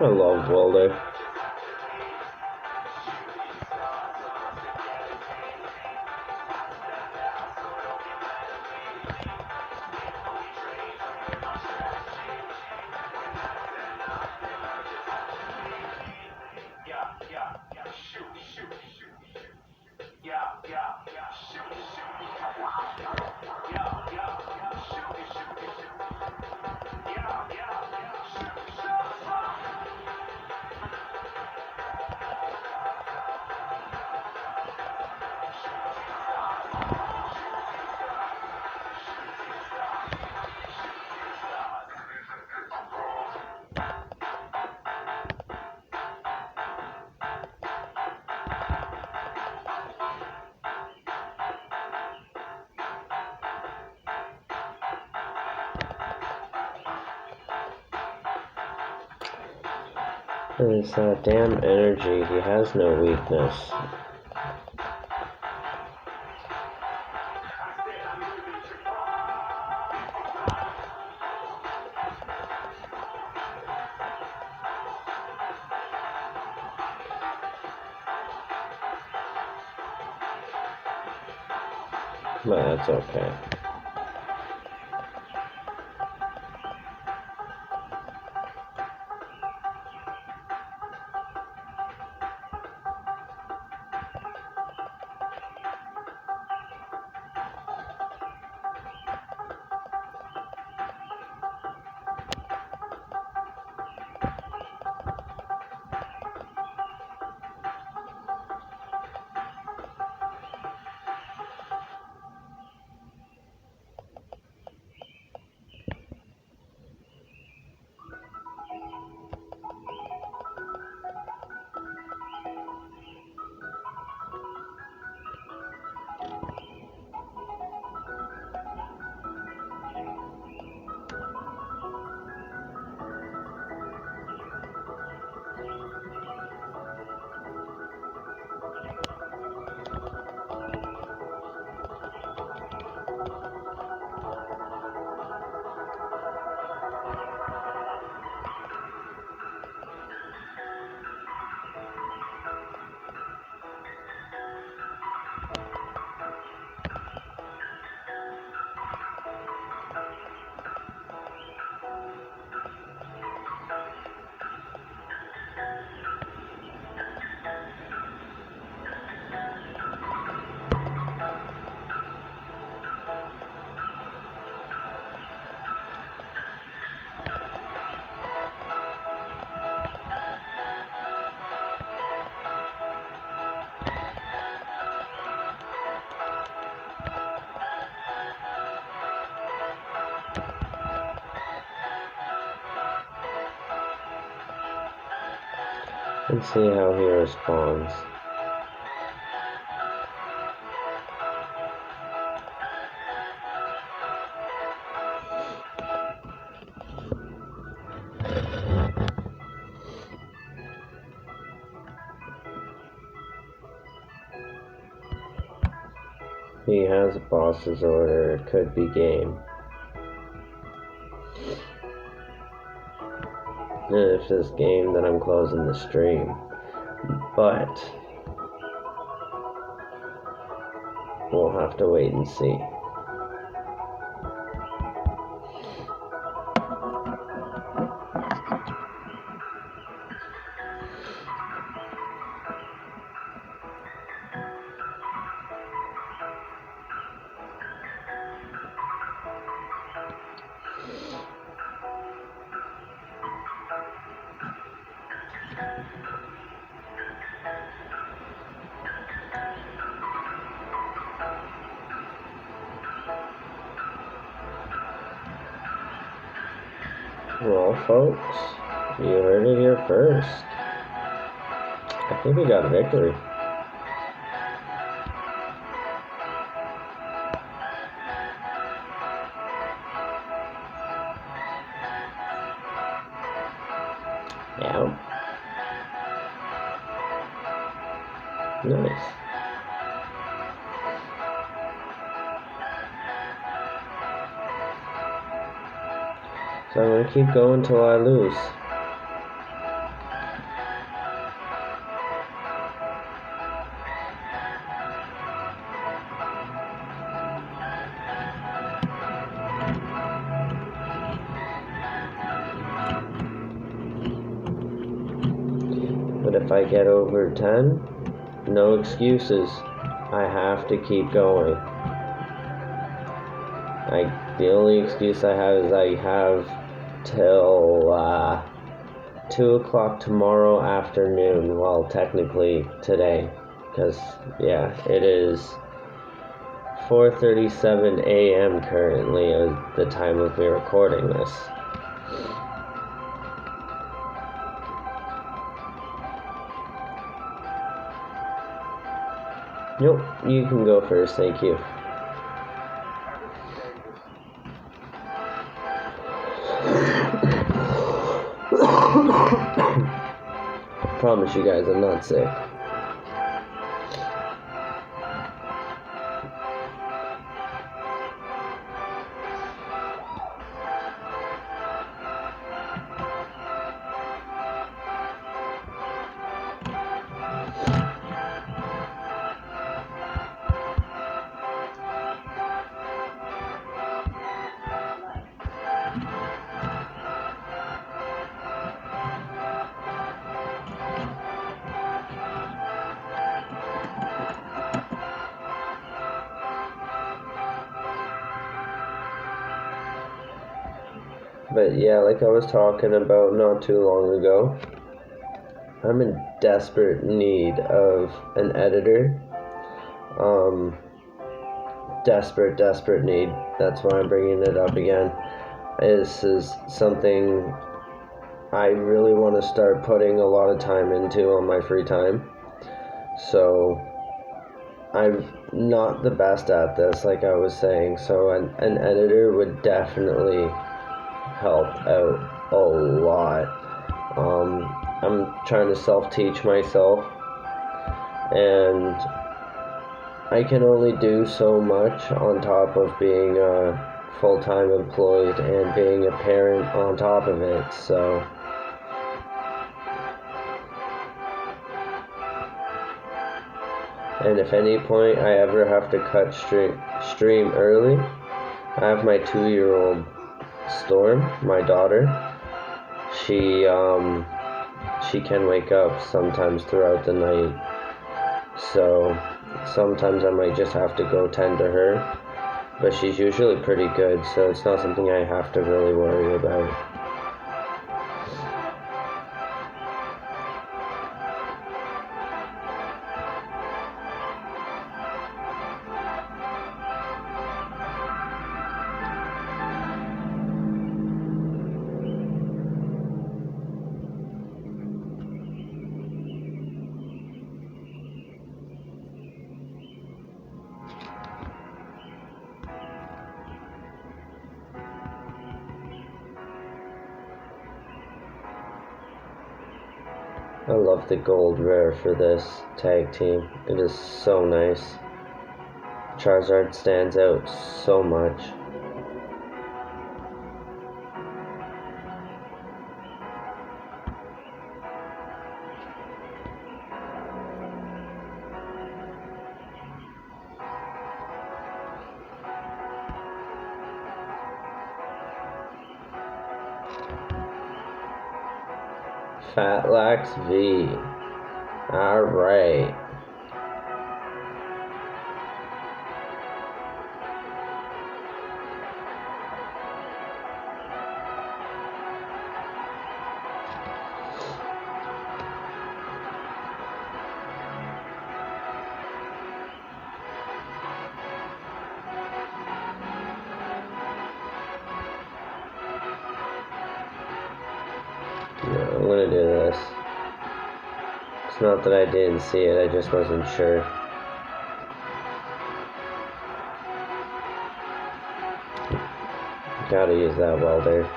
I love Wilder. It's that damn energy, he has no weakness. But that's okay. And see how he responds. He has a boss's order, it could be game. And if it's game, then I'm closing the stream. But we'll have to wait and see. Well, folks, you heard it here first. I think we got a victory. Yeah. Nice. So I'm gonna keep going till I lose. But if I get over 10, no excuses. I have to keep going. The only excuse I have is I have till 2 o'clock tomorrow afternoon. Well, technically today, because yeah, it is 4:37 a.m. currently at the time of me recording this. Nope, you can go first, thank you. Promise you guys I'm not sick. But yeah, like I was talking about not too long ago, I'm in desperate need of an editor. Desperate need. That's why I'm bringing it up again. This is something I really want to start putting a lot of time into on my free time. So I'm not the best at this, like I was saying. So an editor would definitely help out a lot. I'm trying to self-teach myself, and I can only do so much on top of being full-time employed and being a parent on top of it. So and if any point I ever have to cut stream early, I have my 2-year-old Storm, my daughter. She can wake up sometimes throughout the night, so sometimes I might just have to go tend to her, but she's usually pretty good, so it's not something I have to really worry about. I love the gold rare for this tag team. It is so nice. Charizard stands out so much. Fatlax V. Alright. No, I'm gonna do this. It's not that I didn't see it, I just wasn't sure. Gotta use that welder.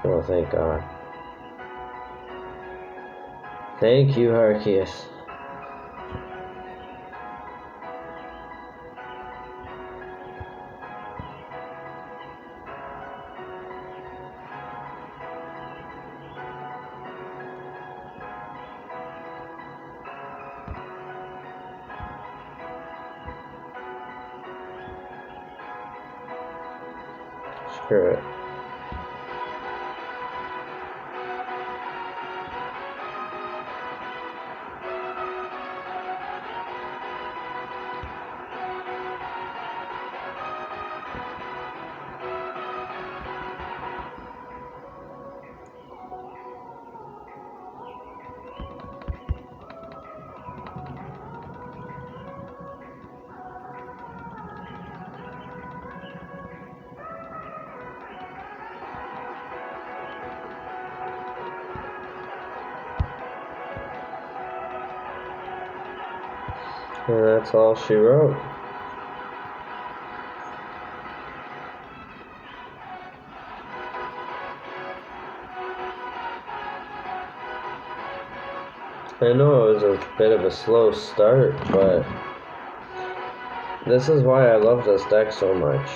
Oh, thank God. Thank you, Arceus. Screw it. And that's all she wrote. I know it was a bit of a slow start, but this is why I love this deck so much.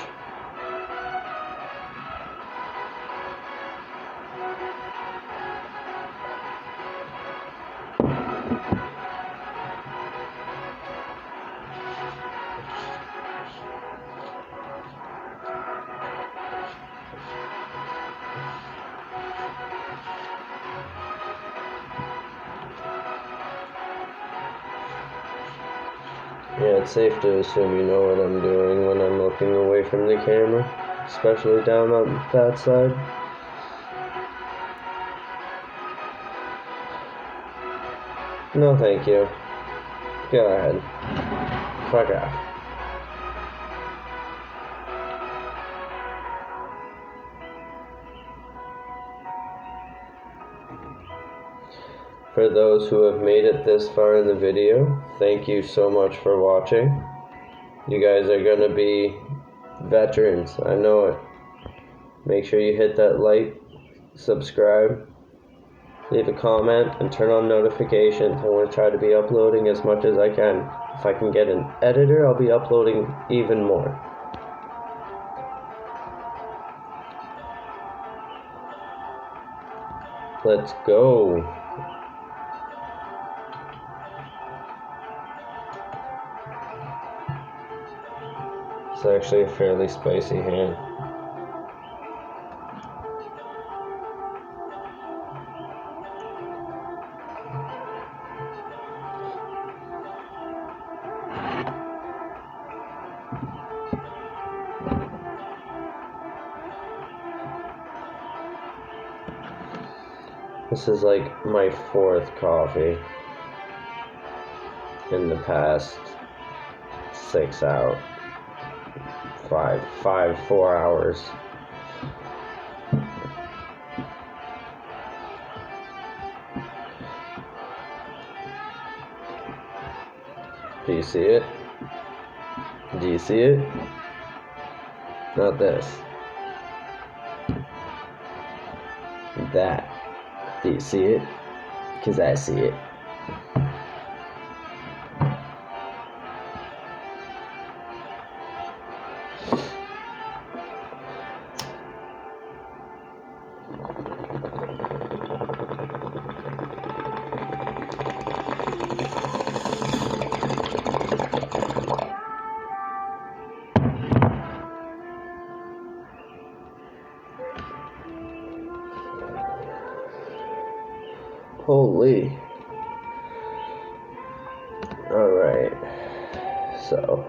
Yeah, it's safe to assume you know what I'm doing when I'm looking away from the camera, especially down on that side. No, thank you. Go ahead. Fuck off. For those who have made it this far in the video, thank you so much for watching. You guys are gonna be veterans, I know it. Make sure you hit that like, subscribe, leave a comment, and turn on notifications. I want to try to be uploading as much as I can. If I can get an editor, I'll be uploading even more. Let's go. It's actually a fairly spicy hand. This is like my 4th coffee in the past 4 hours. Do you see it? Do you see it? Not this. That. Do you see it? Because I see it. Holy. Alright. So.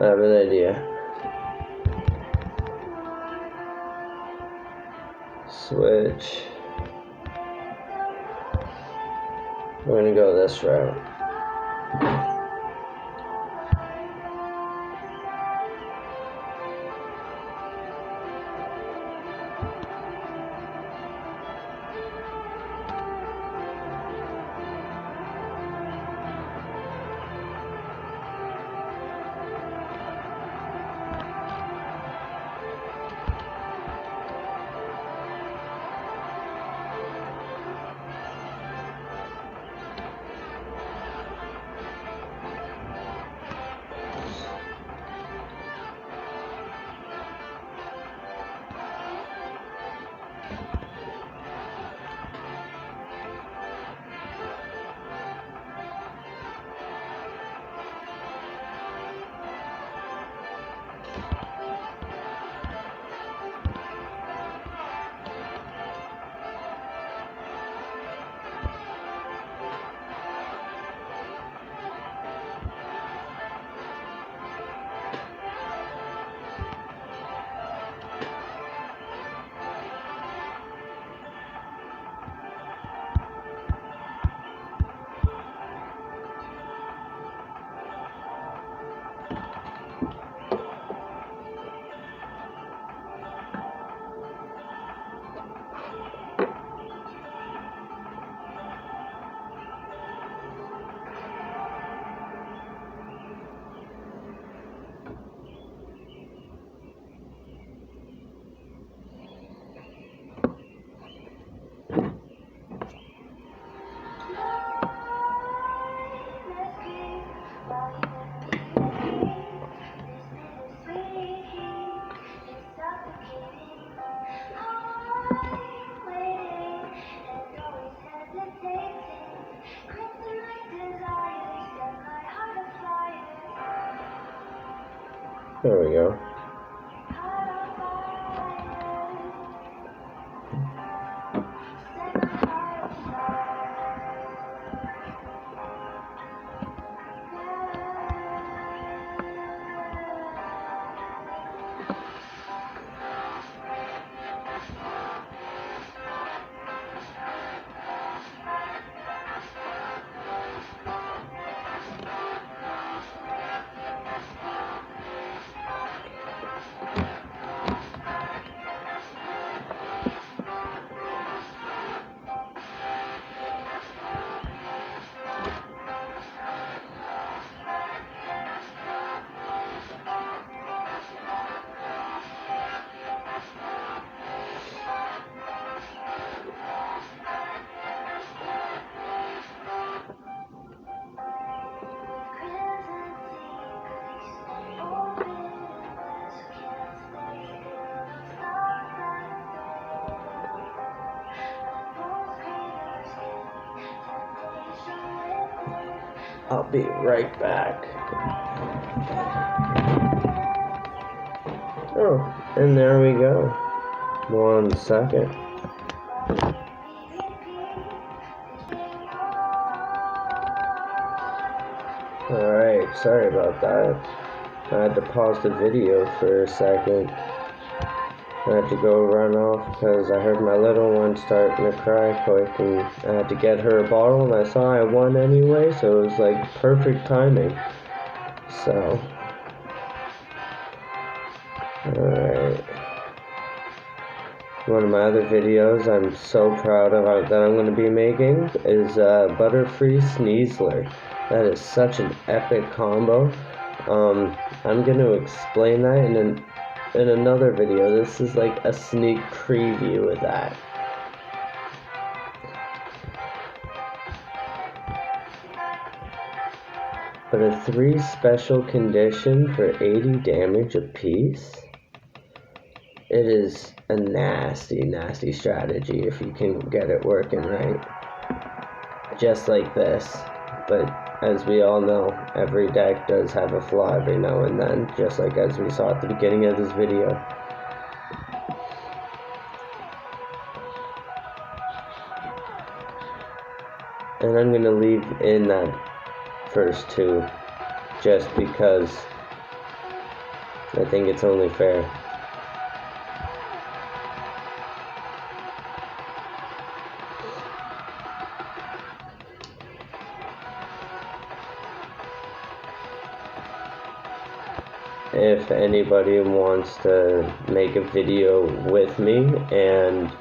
I have an idea. Switch. We're gonna go this route. There we go. I'll be right back. Oh, and there we go. 1 second. Alright, sorry about that. I had to pause the video for a second. I had to go run off because I heard my little one starting to cry quick, and I had to get her a bottle, and I saw I won anyway, so it was like perfect timing. So, alright. One of my other videos I'm so proud of that I'm going to be making is Butterfree Sneasler. That is such an epic combo. I'm going to explain that in another video. This is like a sneak preview of that. But a 3 special condition for 80 damage apiece? It is a nasty, nasty strategy if you can get it working right. Just like this. But as we all know, every deck does have a flaw every now and then, just like as we saw at the beginning of this video. And I'm going to leave in that first 2, just because I think it's only fair. If anybody wants to make a video with me and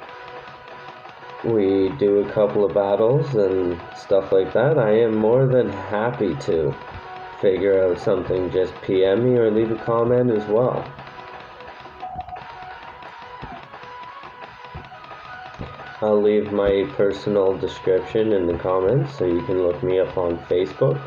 we do a couple of battles and stuff like that, I am more than happy to figure out something. Just PM me or leave a comment as well. I'll leave my personal description in the comments so you can look me up on Facebook.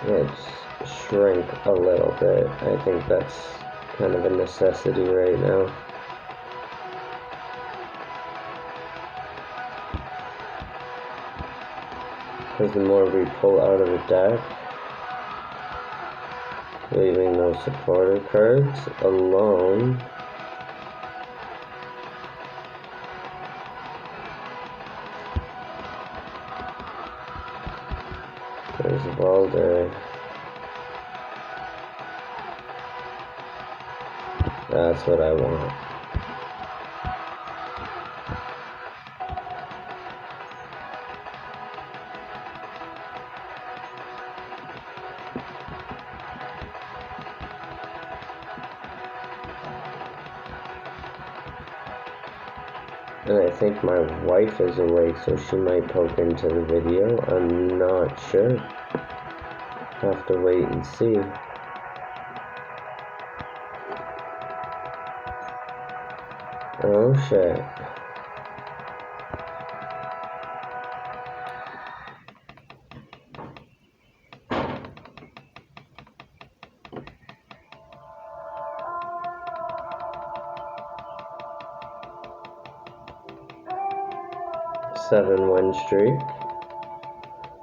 Let's shrink a little bit. I think that's kind of a necessity right now. Because the more we pull out of the deck, leaving those supporter cards alone, there's Valder. That's what I want. And I think my wife is awake, so she might poke into the video. I'm not sure. Have to wait and see. Oh shit. Seven win streak.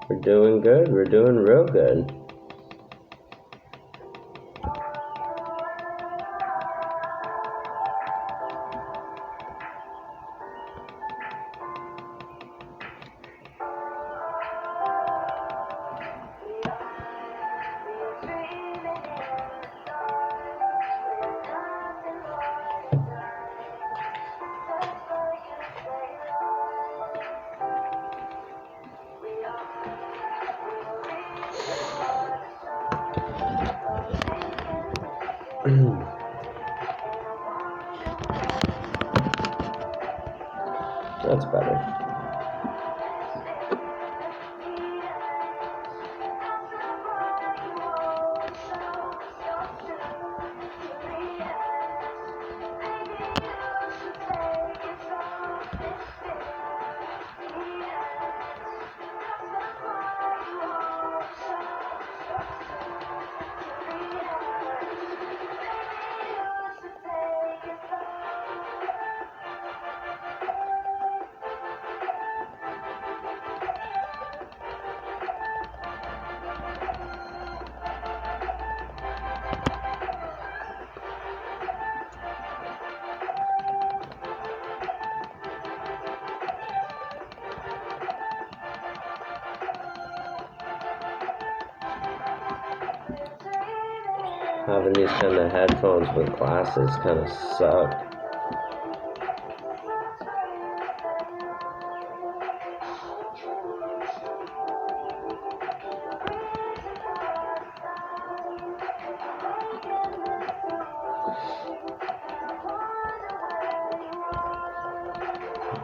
We're doing good. We're doing real good. That's better. Having these kind of headphones with glasses kind of suck.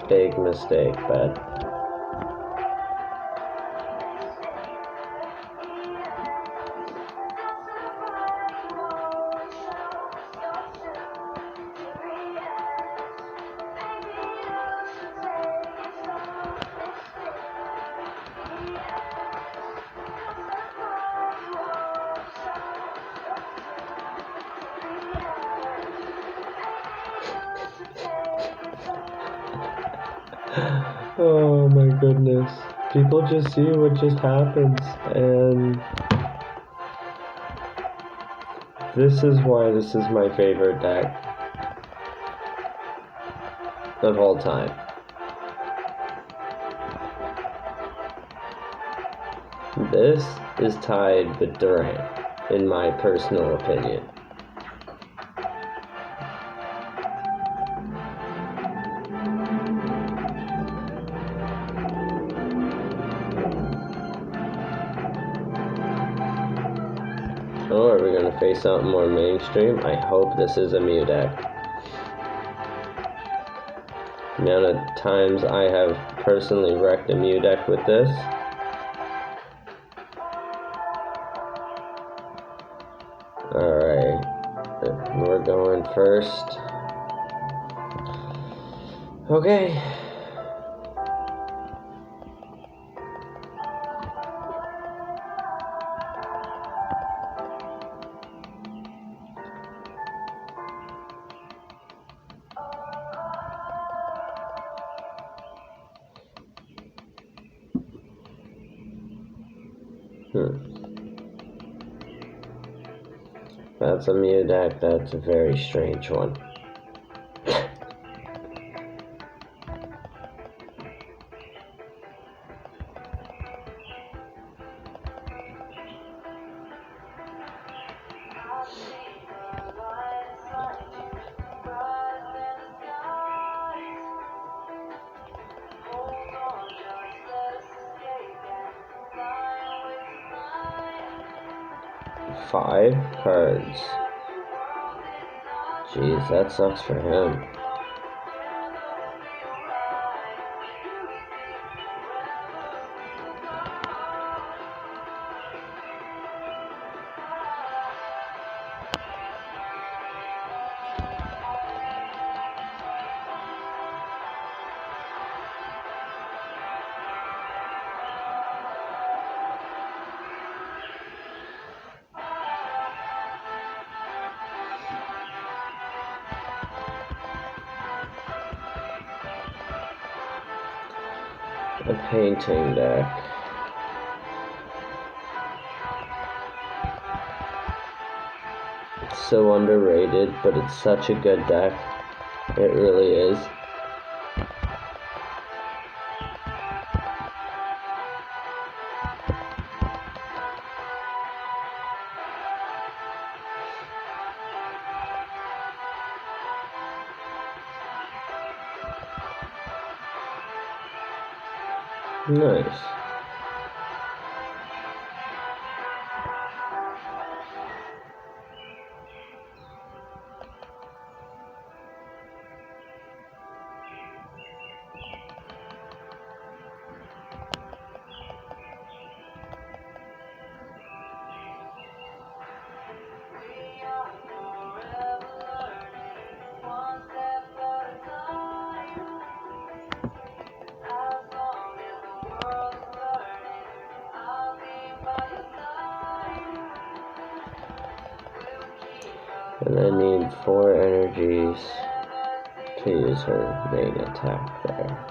Big mistake, but oh my goodness. People just see what just happens, and this is why this is my favorite deck of all time. This is tied with Durant, in my personal opinion. Oh, are we going to face something more mainstream? I hope this is a Mew deck. The amount of times I have personally wrecked a Mew deck with this. Alright, we're going first. Okay. That's a Mew deck. That's a very strange one. Five cards. Jeez, that sucks for him. a painting deck. It's so underrated, but it's such a good deck. It really is. Nice. And I need 4 energies to use her main attack there.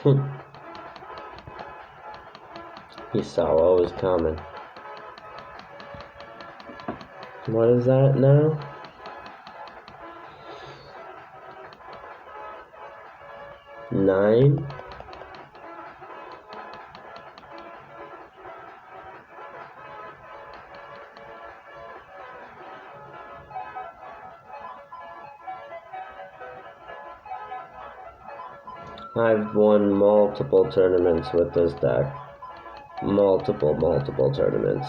You saw what was coming. What is that now? Nine? I've won multiple tournaments with this deck. Multiple tournaments.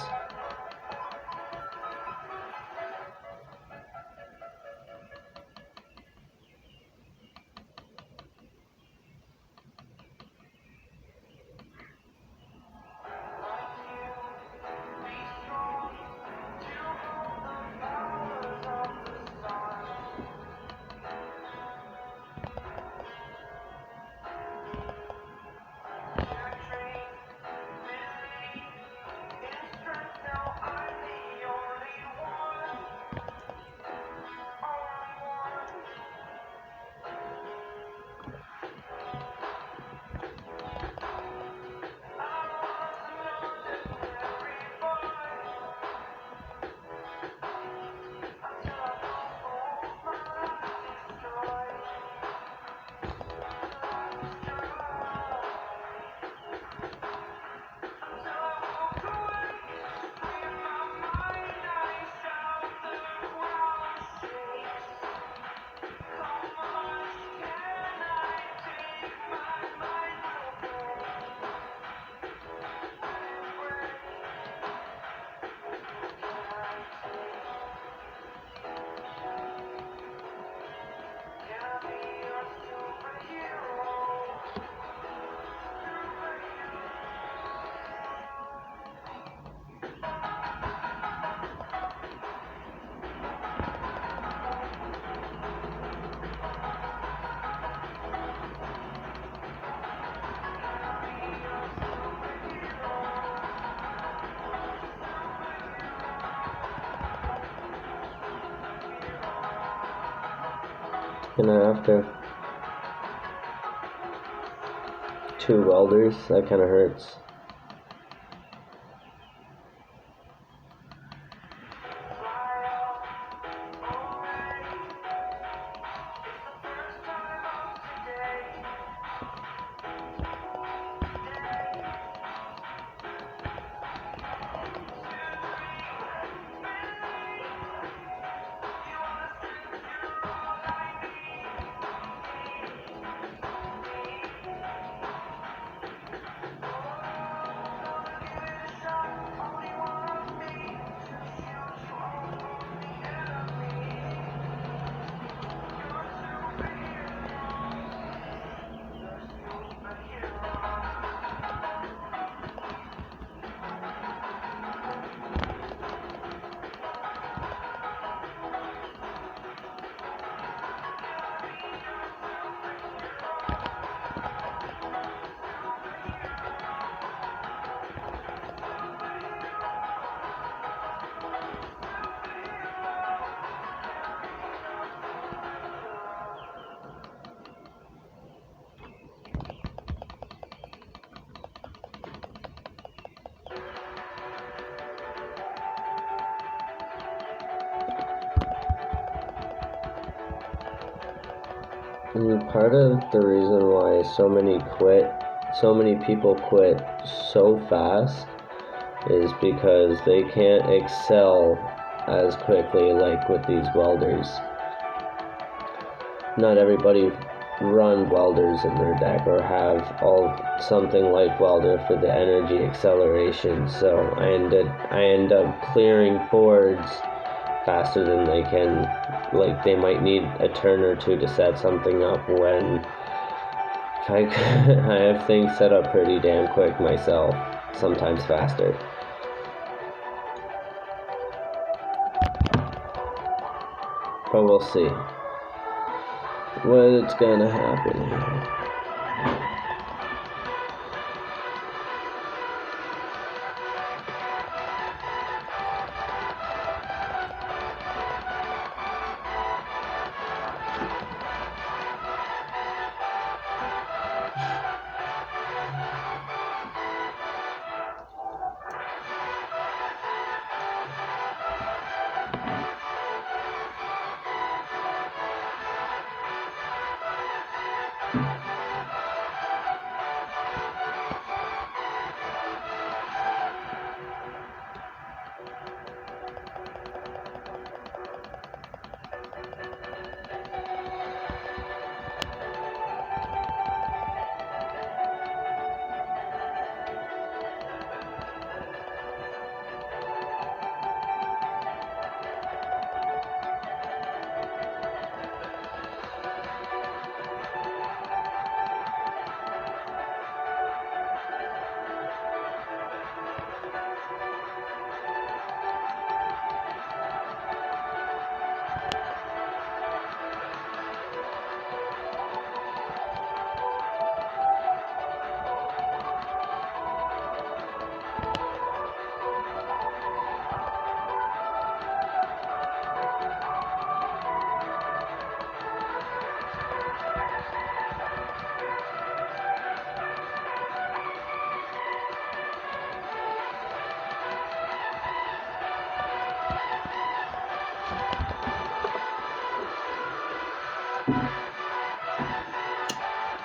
Gonna have to. 2 welders, that kinda hurts. And part of the reason why so many people quit so fast is because they can't excel as quickly like with these welders. Not everybody run welders in their deck or have something like welder for the energy acceleration, so I end up clearing boards faster than they can. Like, they might need a turn or two to set something up when I have things set up pretty damn quick myself, sometimes faster. But we'll see what's gonna happen here.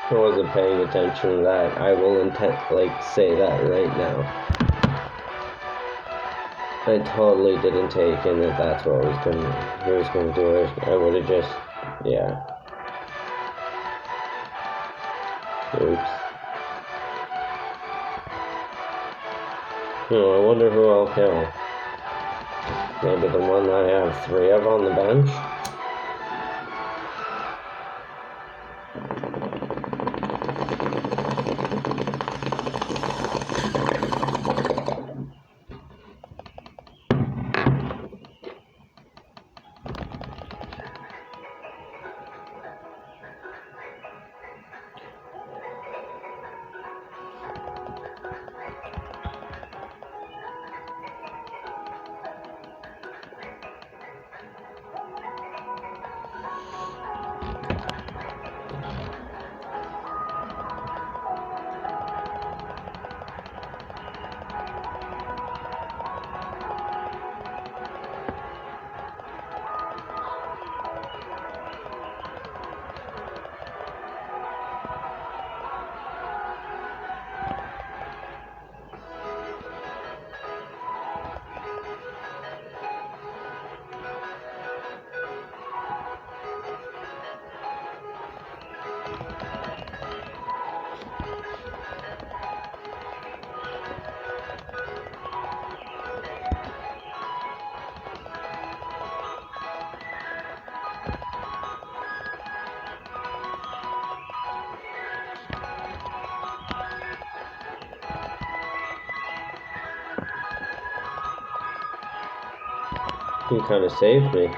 I wasn't paying attention to that. I will say that right now. I totally didn't take in that that's what he was gonna do. I would have just, yeah. Oops. I wonder who I'll kill. Maybe the one I have 3 of on the bench? He kind of saved me.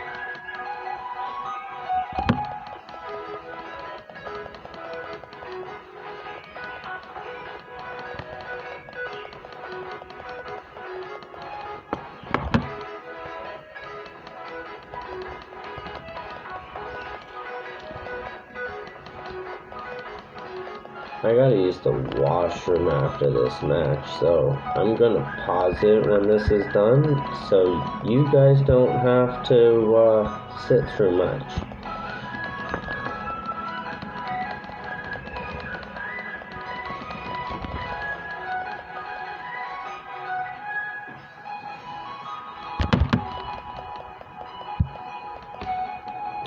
I gotta use the washroom after this match, so I'm gonna pause it when this is done, so you guys don't have to sit through much.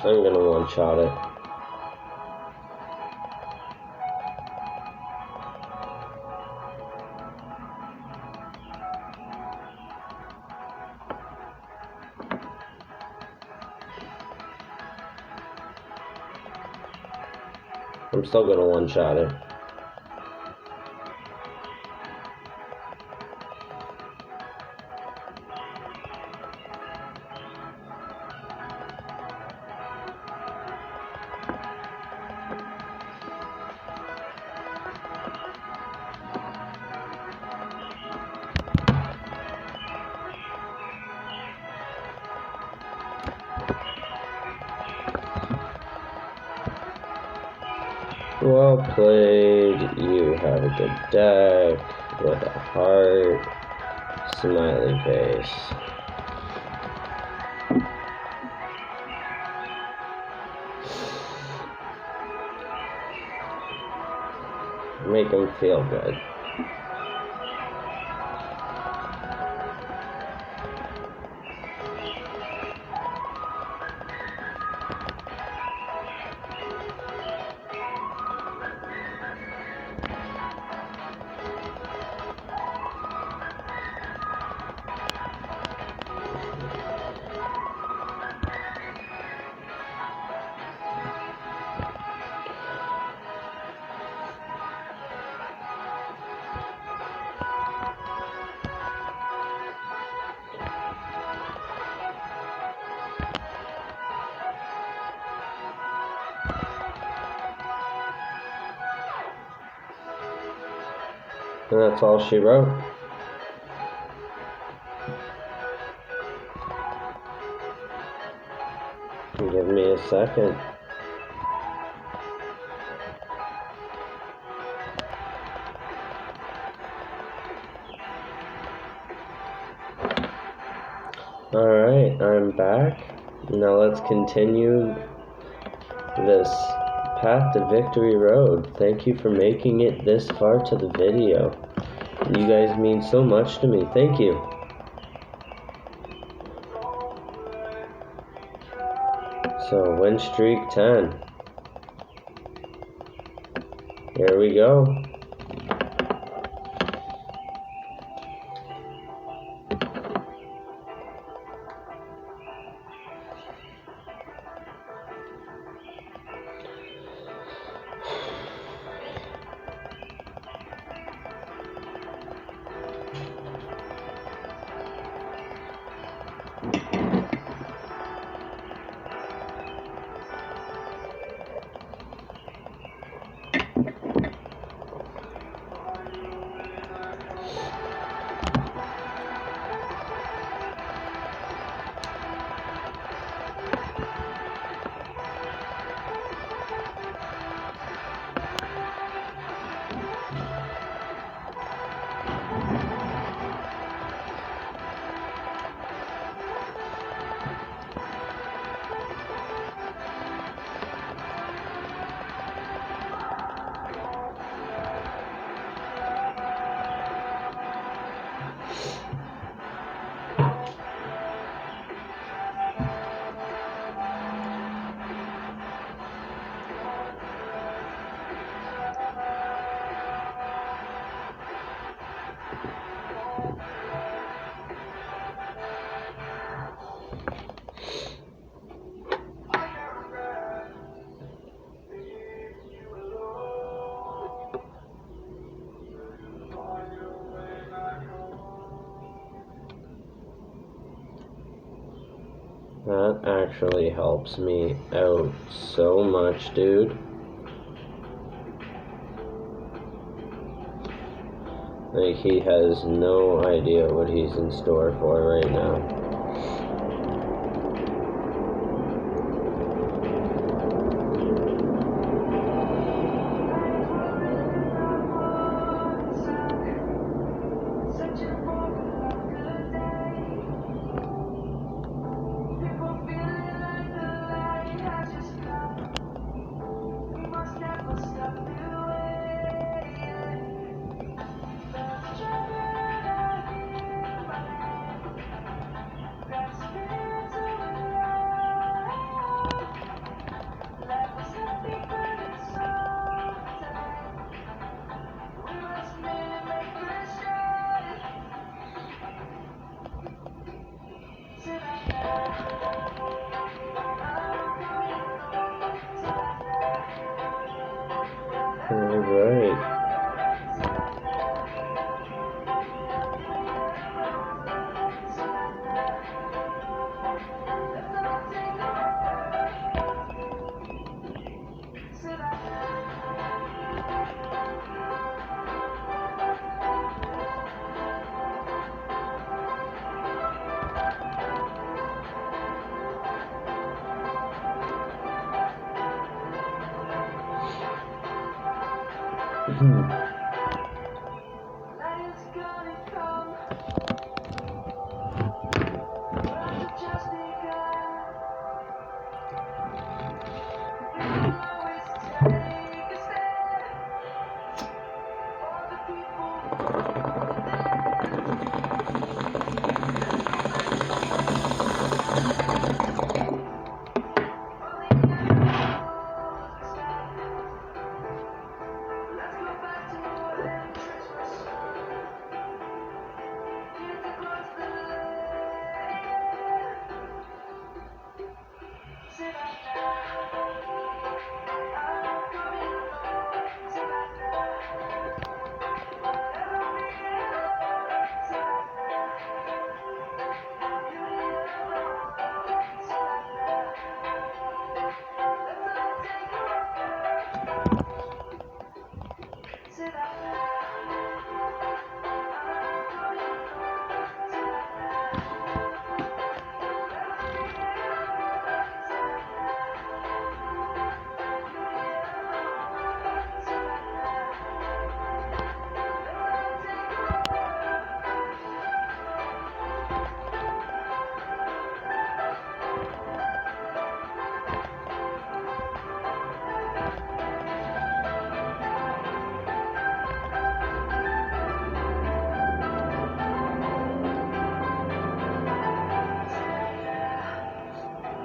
I'm gonna one-shot it. I'm still gonna one-shot it. Well played, you have a good deck, with a heart, smiley face. make them feel good. And that's all she wrote. Give me a second. Alright, I'm back. Now let's continue this path to victory road. Thank you for making it this far to the video. You guys mean so much to me. Thank you. So, win streak 10. Here we go. That actually helps me out so much, dude. Like, he has no idea what he's in store for right now. Alright.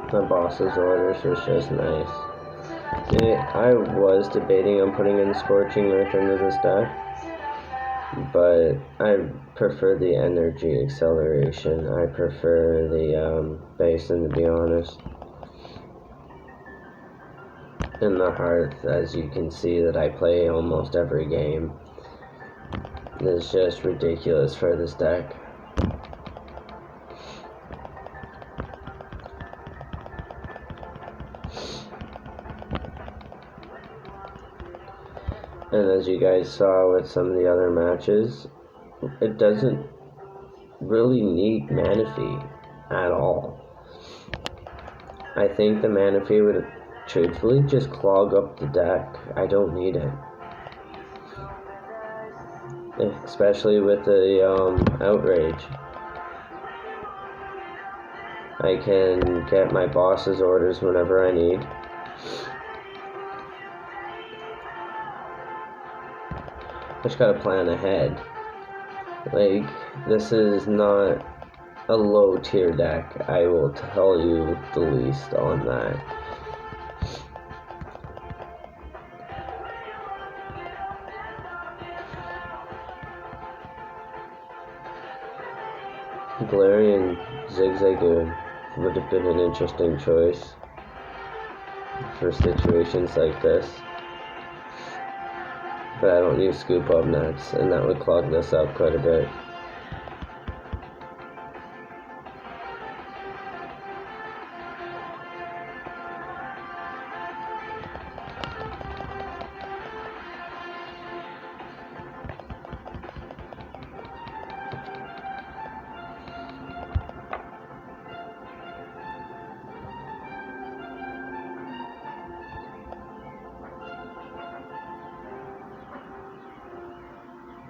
The boss's orders was just nice. See, I was debating on putting in Scorching Earth into this deck, but I prefer the energy acceleration. I prefer the basin, to be honest. And the Hearth, as you can see, that I play almost every game, is just ridiculous for this deck. And as you guys saw with some of the other matches, it doesn't really need Manaphy at all. I think the Manaphy would truthfully just clog up the deck. I don't need it. Especially with the Outrage. I can get my boss's orders whenever I need. Just gotta plan ahead. Like, this is not a low tier deck, I will tell you the least on that. Galarian Zigzagoon would have been an interesting choice for situations like this. But I don't use Scoop Up Nuts, and that would clog this up quite a bit.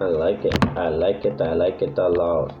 I like it, I like it, I like it a lot.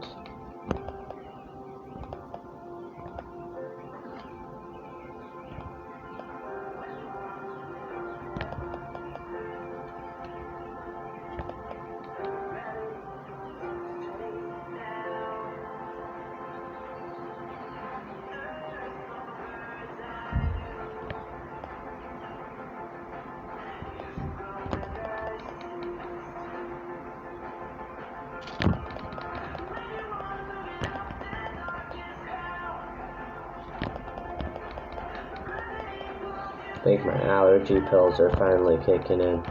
I think my allergy pills are finally kicking in.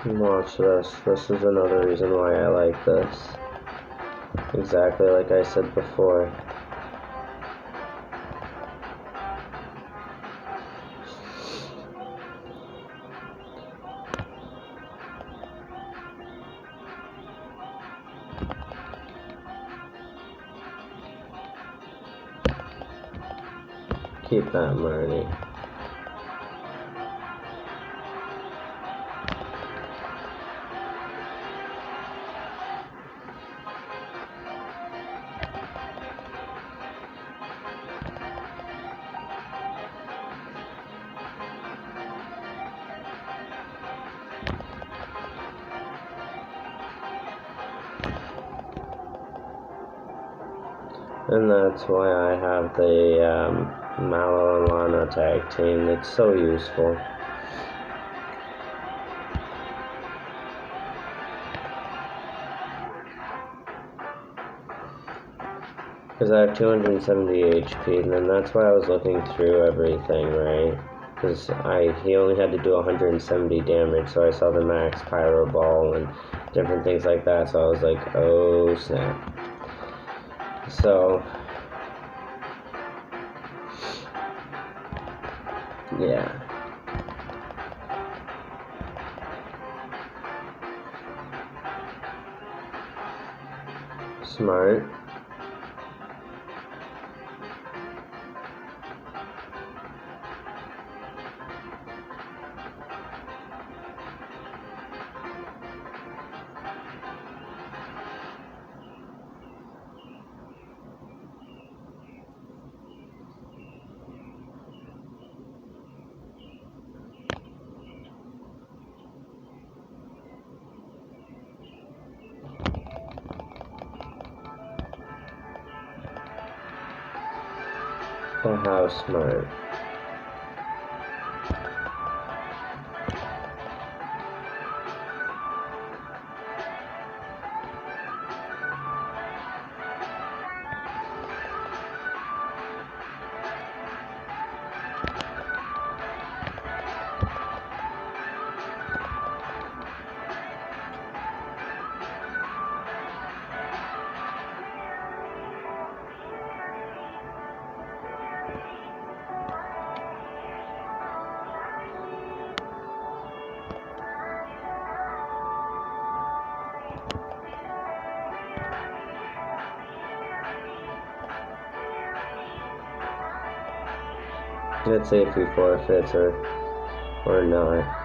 Watch this. This is another reason why I like this. Exactly like I said before. Keep that money. And that's why I have the Mallow and Lana tag team. It's so useful. Because I have 270 HP, and then that's why I was looking through everything, right? Because he only had to do 170 damage, so I saw the max Pyro Ball and different things like that, so I was like, oh snap. So, yeah. Smart. Oh, how smart. Let's see if he forfeits or not.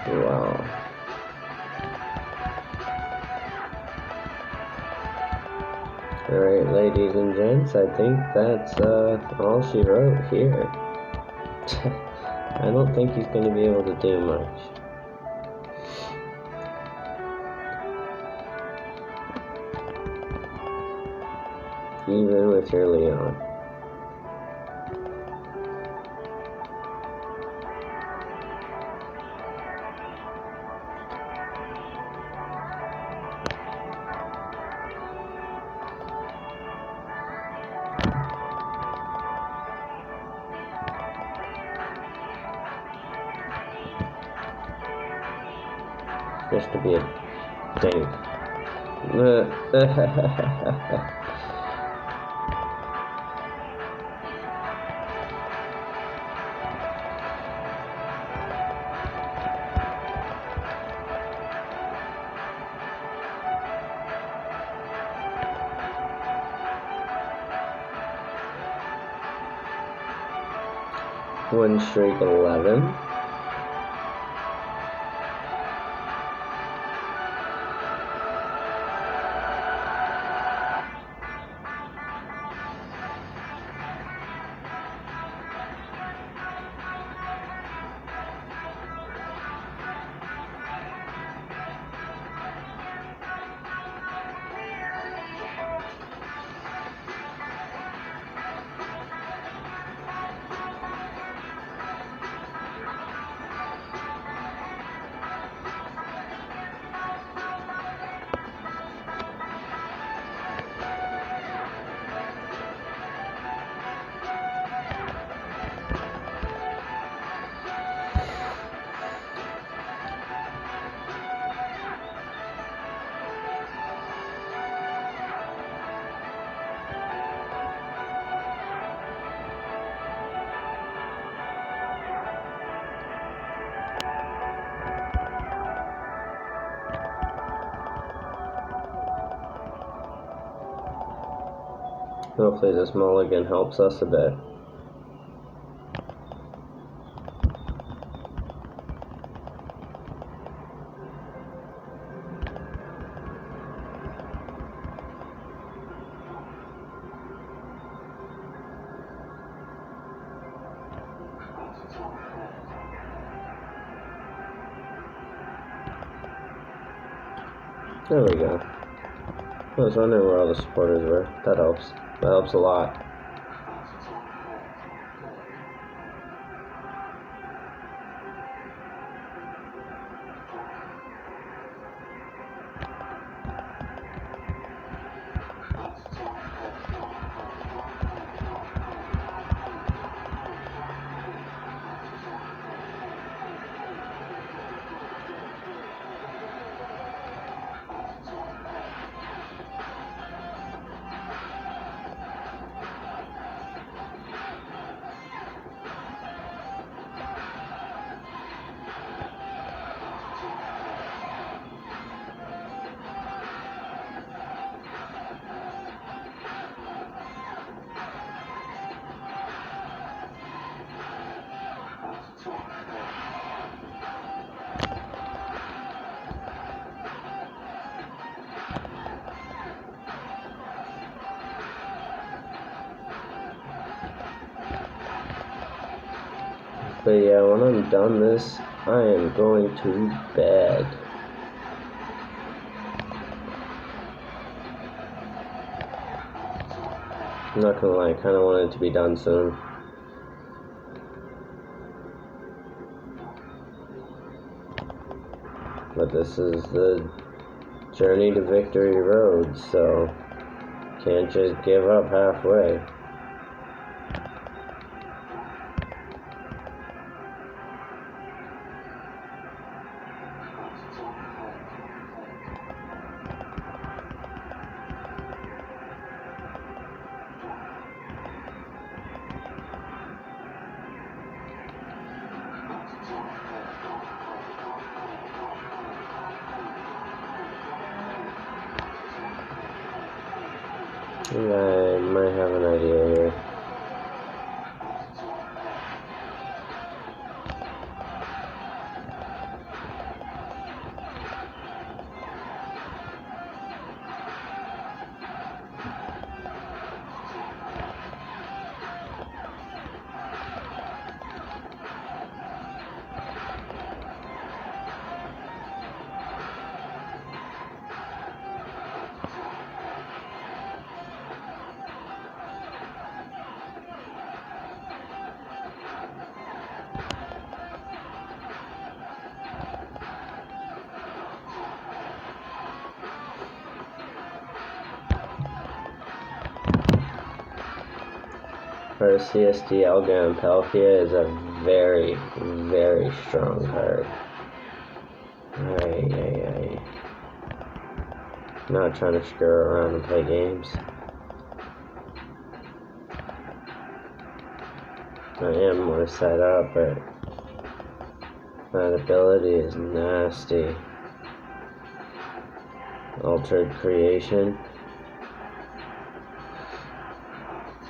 Wow. Alright, ladies and gents, I think that's all she wrote here. I don't think he's going to be able to do much. Even with your Leon. Just to be a dink. Win streak 11. Hopefully this mulligan helps us a bit. There we go. I was wondering where all the supporters were. That helps. That helps a lot. But yeah, when I'm done this, I am going to bed. I'm not gonna lie, I kinda want it to be done soon. But this is the journey to victory road, so can't just give up halfway. I might have an idea here. Our CSD Algan Palkia is a very, very strong card. Not trying to screw around and play games. I am more set up, but that ability is nasty. Altered Creation.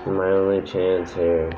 My only chance here.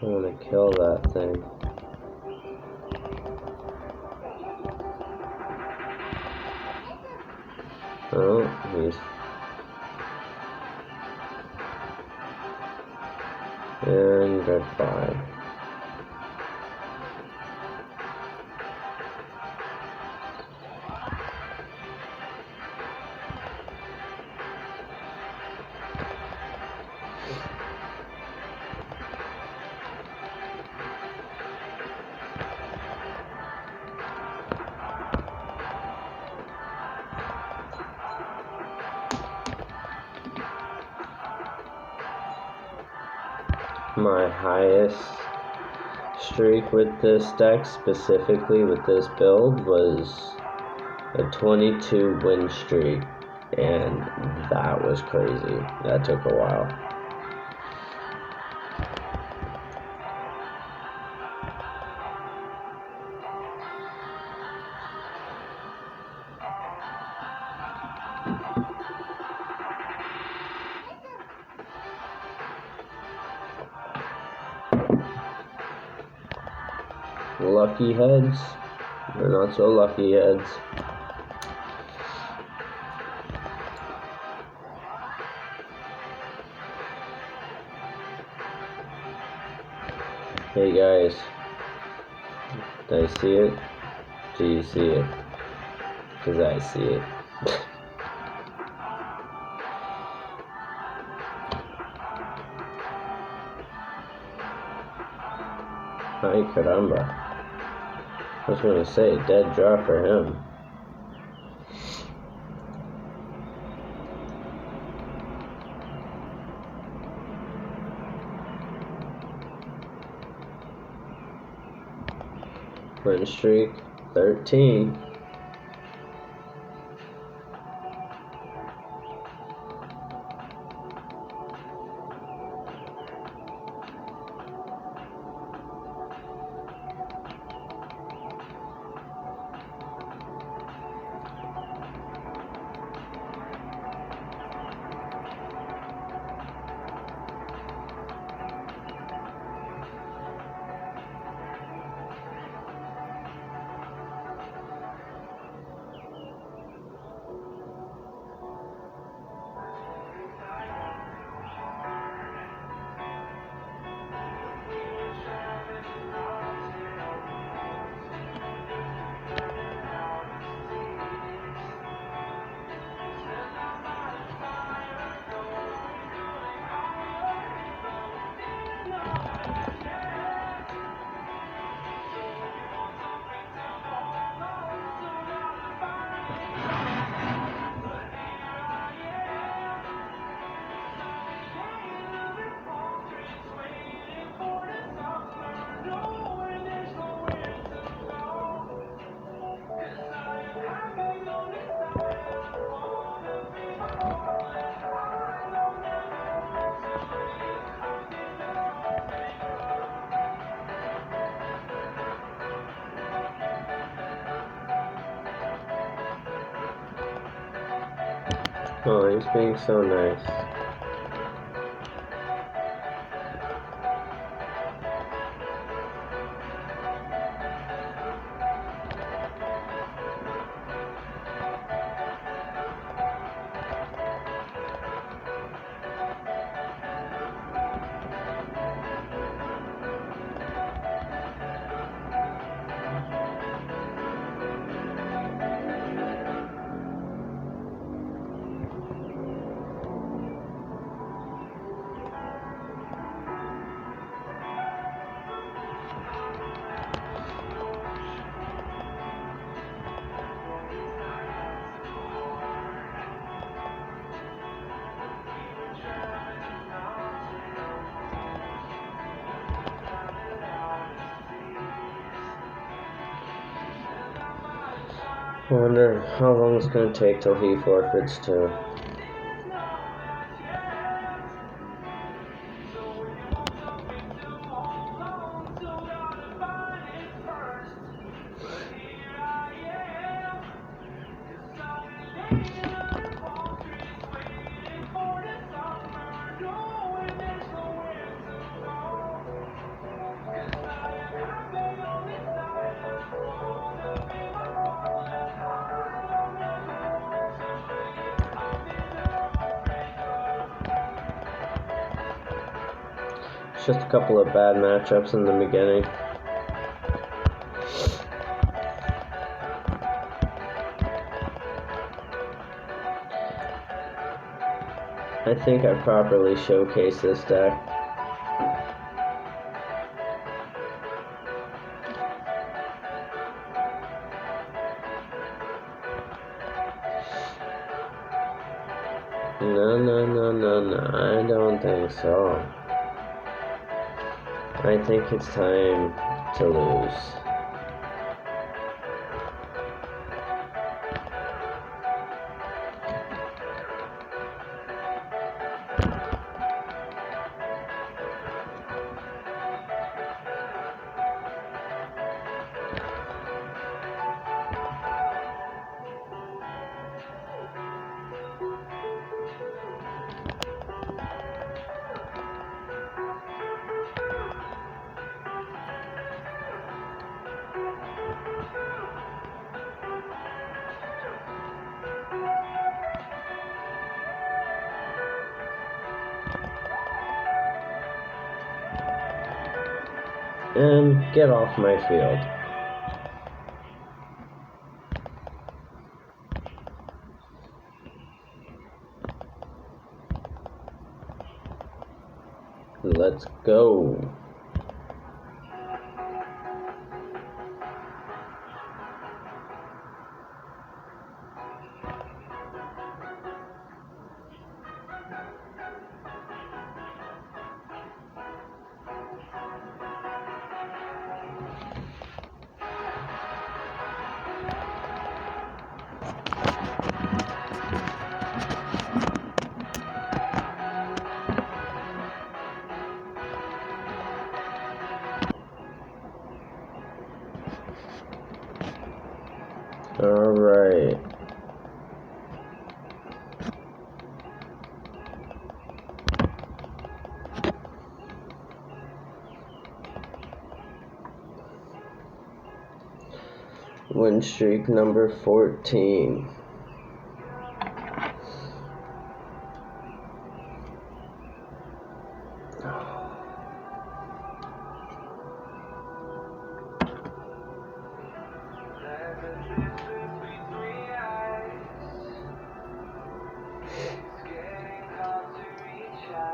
I want to kill that thing. Oh, he's... And goodbye. My highest streak with this deck, specifically with this build, was a 22 win streak, and that was crazy. That took a while. Lucky heads, or not so lucky heads. Hey guys, do I see it? Do you see it? Because I see it. Ay caramba. I was going to say, dead draw for him. Win streak 13. Oh, he's being so nice. I wonder how long it's going to take till he forfeits too. Just a couple of bad matchups in the beginning. I think I properly showcased this deck. No, I don't think so. I think it's time to lose. And get off my field. Let's go. All right. Win streak number 14.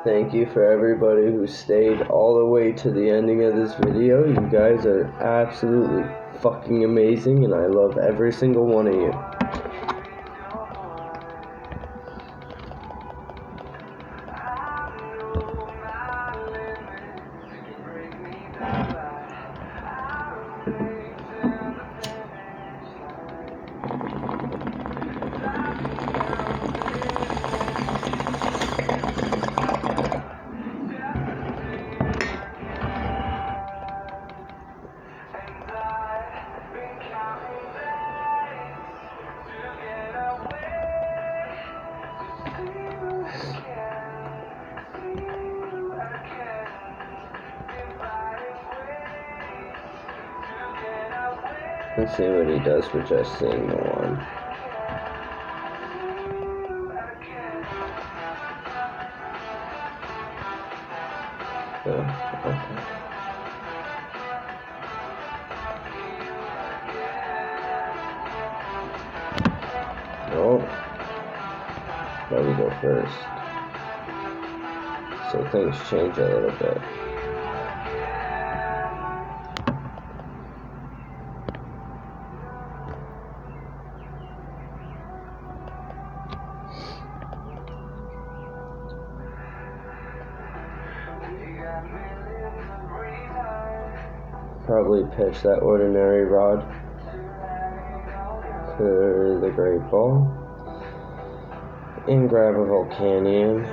Thank you for everybody who stayed all the way to the ending of this video. You guys are absolutely fucking amazing, and I love every single one of you. Let's see what he does for just seeing the one. Oh, okay. No. Let me go first. So things change a little bit. Probably pitch that ordinary rod for the great ball and grab a Volcanion.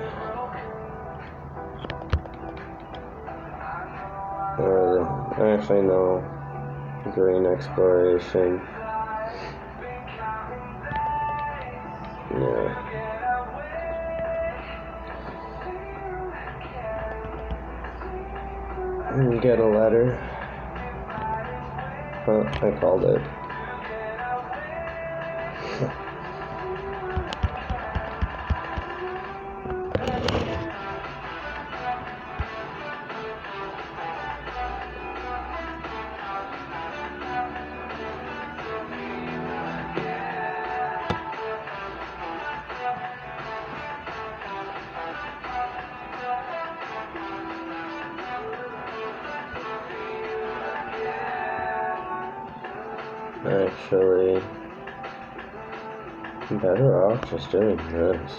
Actually no, green exploration. Yeah. And get a letter. I called it. actually better off just doing this.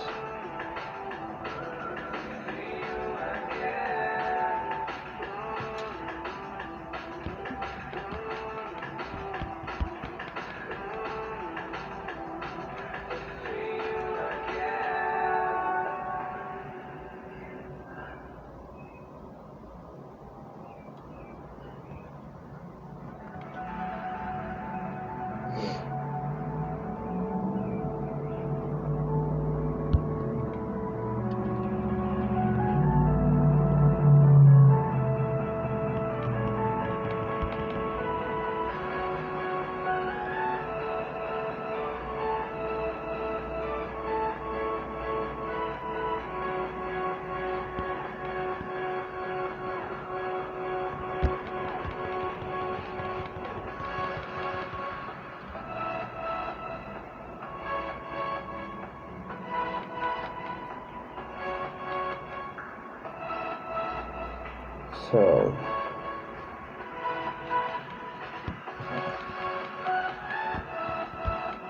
So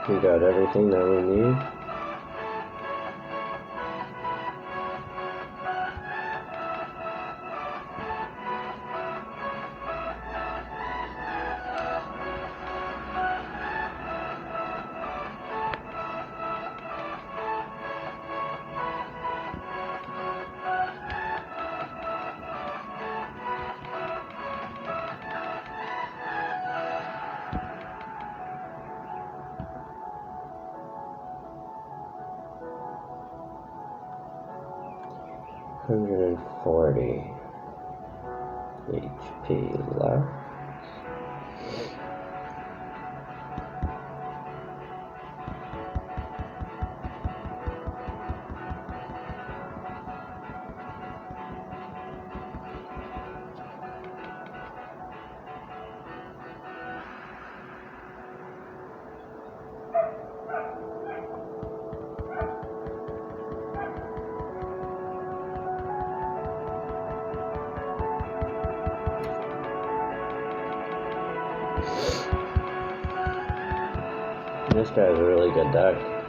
we got everything that we need. $140 HP left. This guy's a really good deck.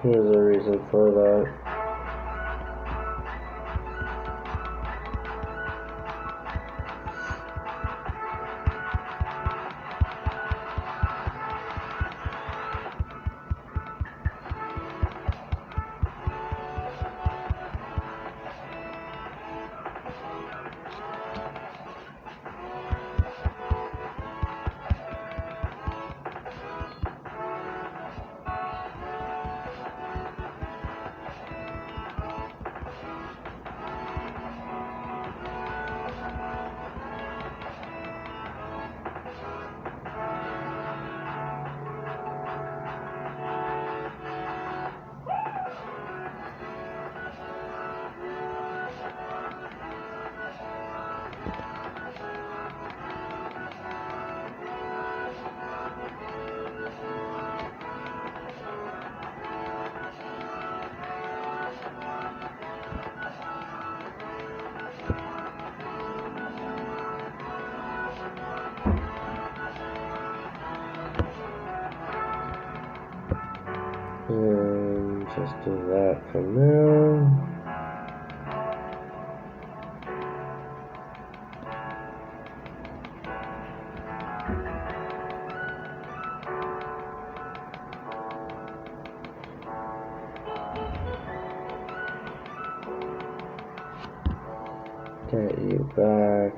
There's a reason for that. And just do that for now. Get you back.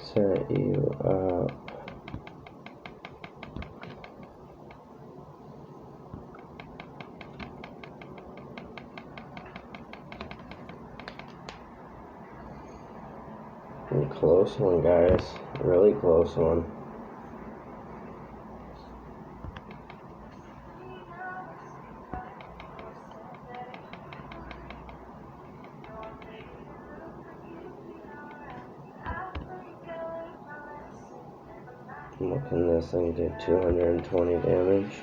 Set you up. Close one, guys. Really close one. What can this thing do? 220 damage.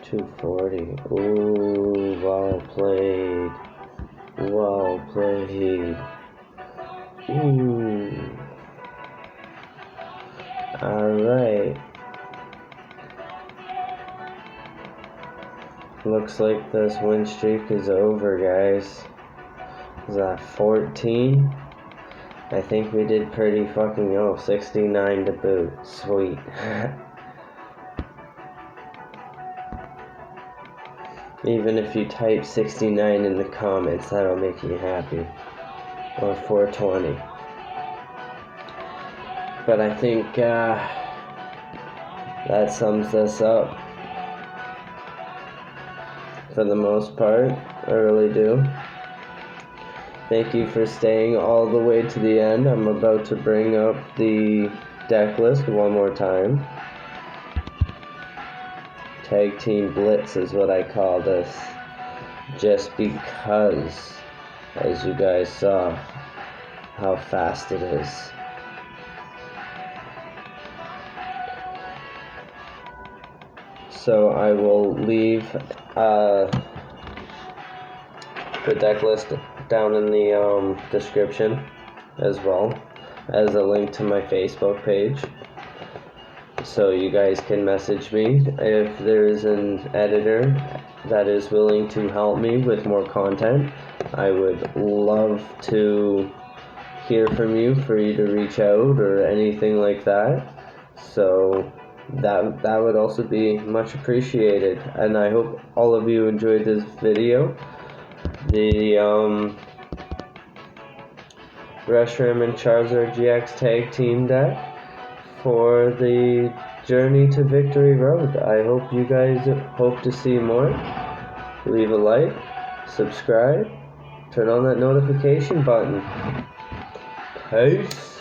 $240. Ooh, well played. Well played. Ooh. Alright. Looks like this win streak is over, guys. Is that 14? I think we did pretty fucking 69 to boot. Sweet. Even if you type 69 in the comments, that'll make you happy. Or 420. But I think that sums this up. For the most part, I really do. Thank you for staying all the way to the end. I'm about to bring up the deck list one more time. Tag Team Blitz is what I call this, just because, as you guys saw, how fast it is. So I will leave the deck list down in the description, as well as a link to my Facebook page. So you guys can message me if there is an editor that is willing to help me with more content. I would love to hear from you, for you to reach out or anything like that. So that would also be much appreciated. And I hope all of you enjoyed this video. The Reshiram and Charizard GX tag team deck for the Journey to Victory Road. I hope you guys hope to see more. Leave a like, subscribe, turn on that notification button. Peace.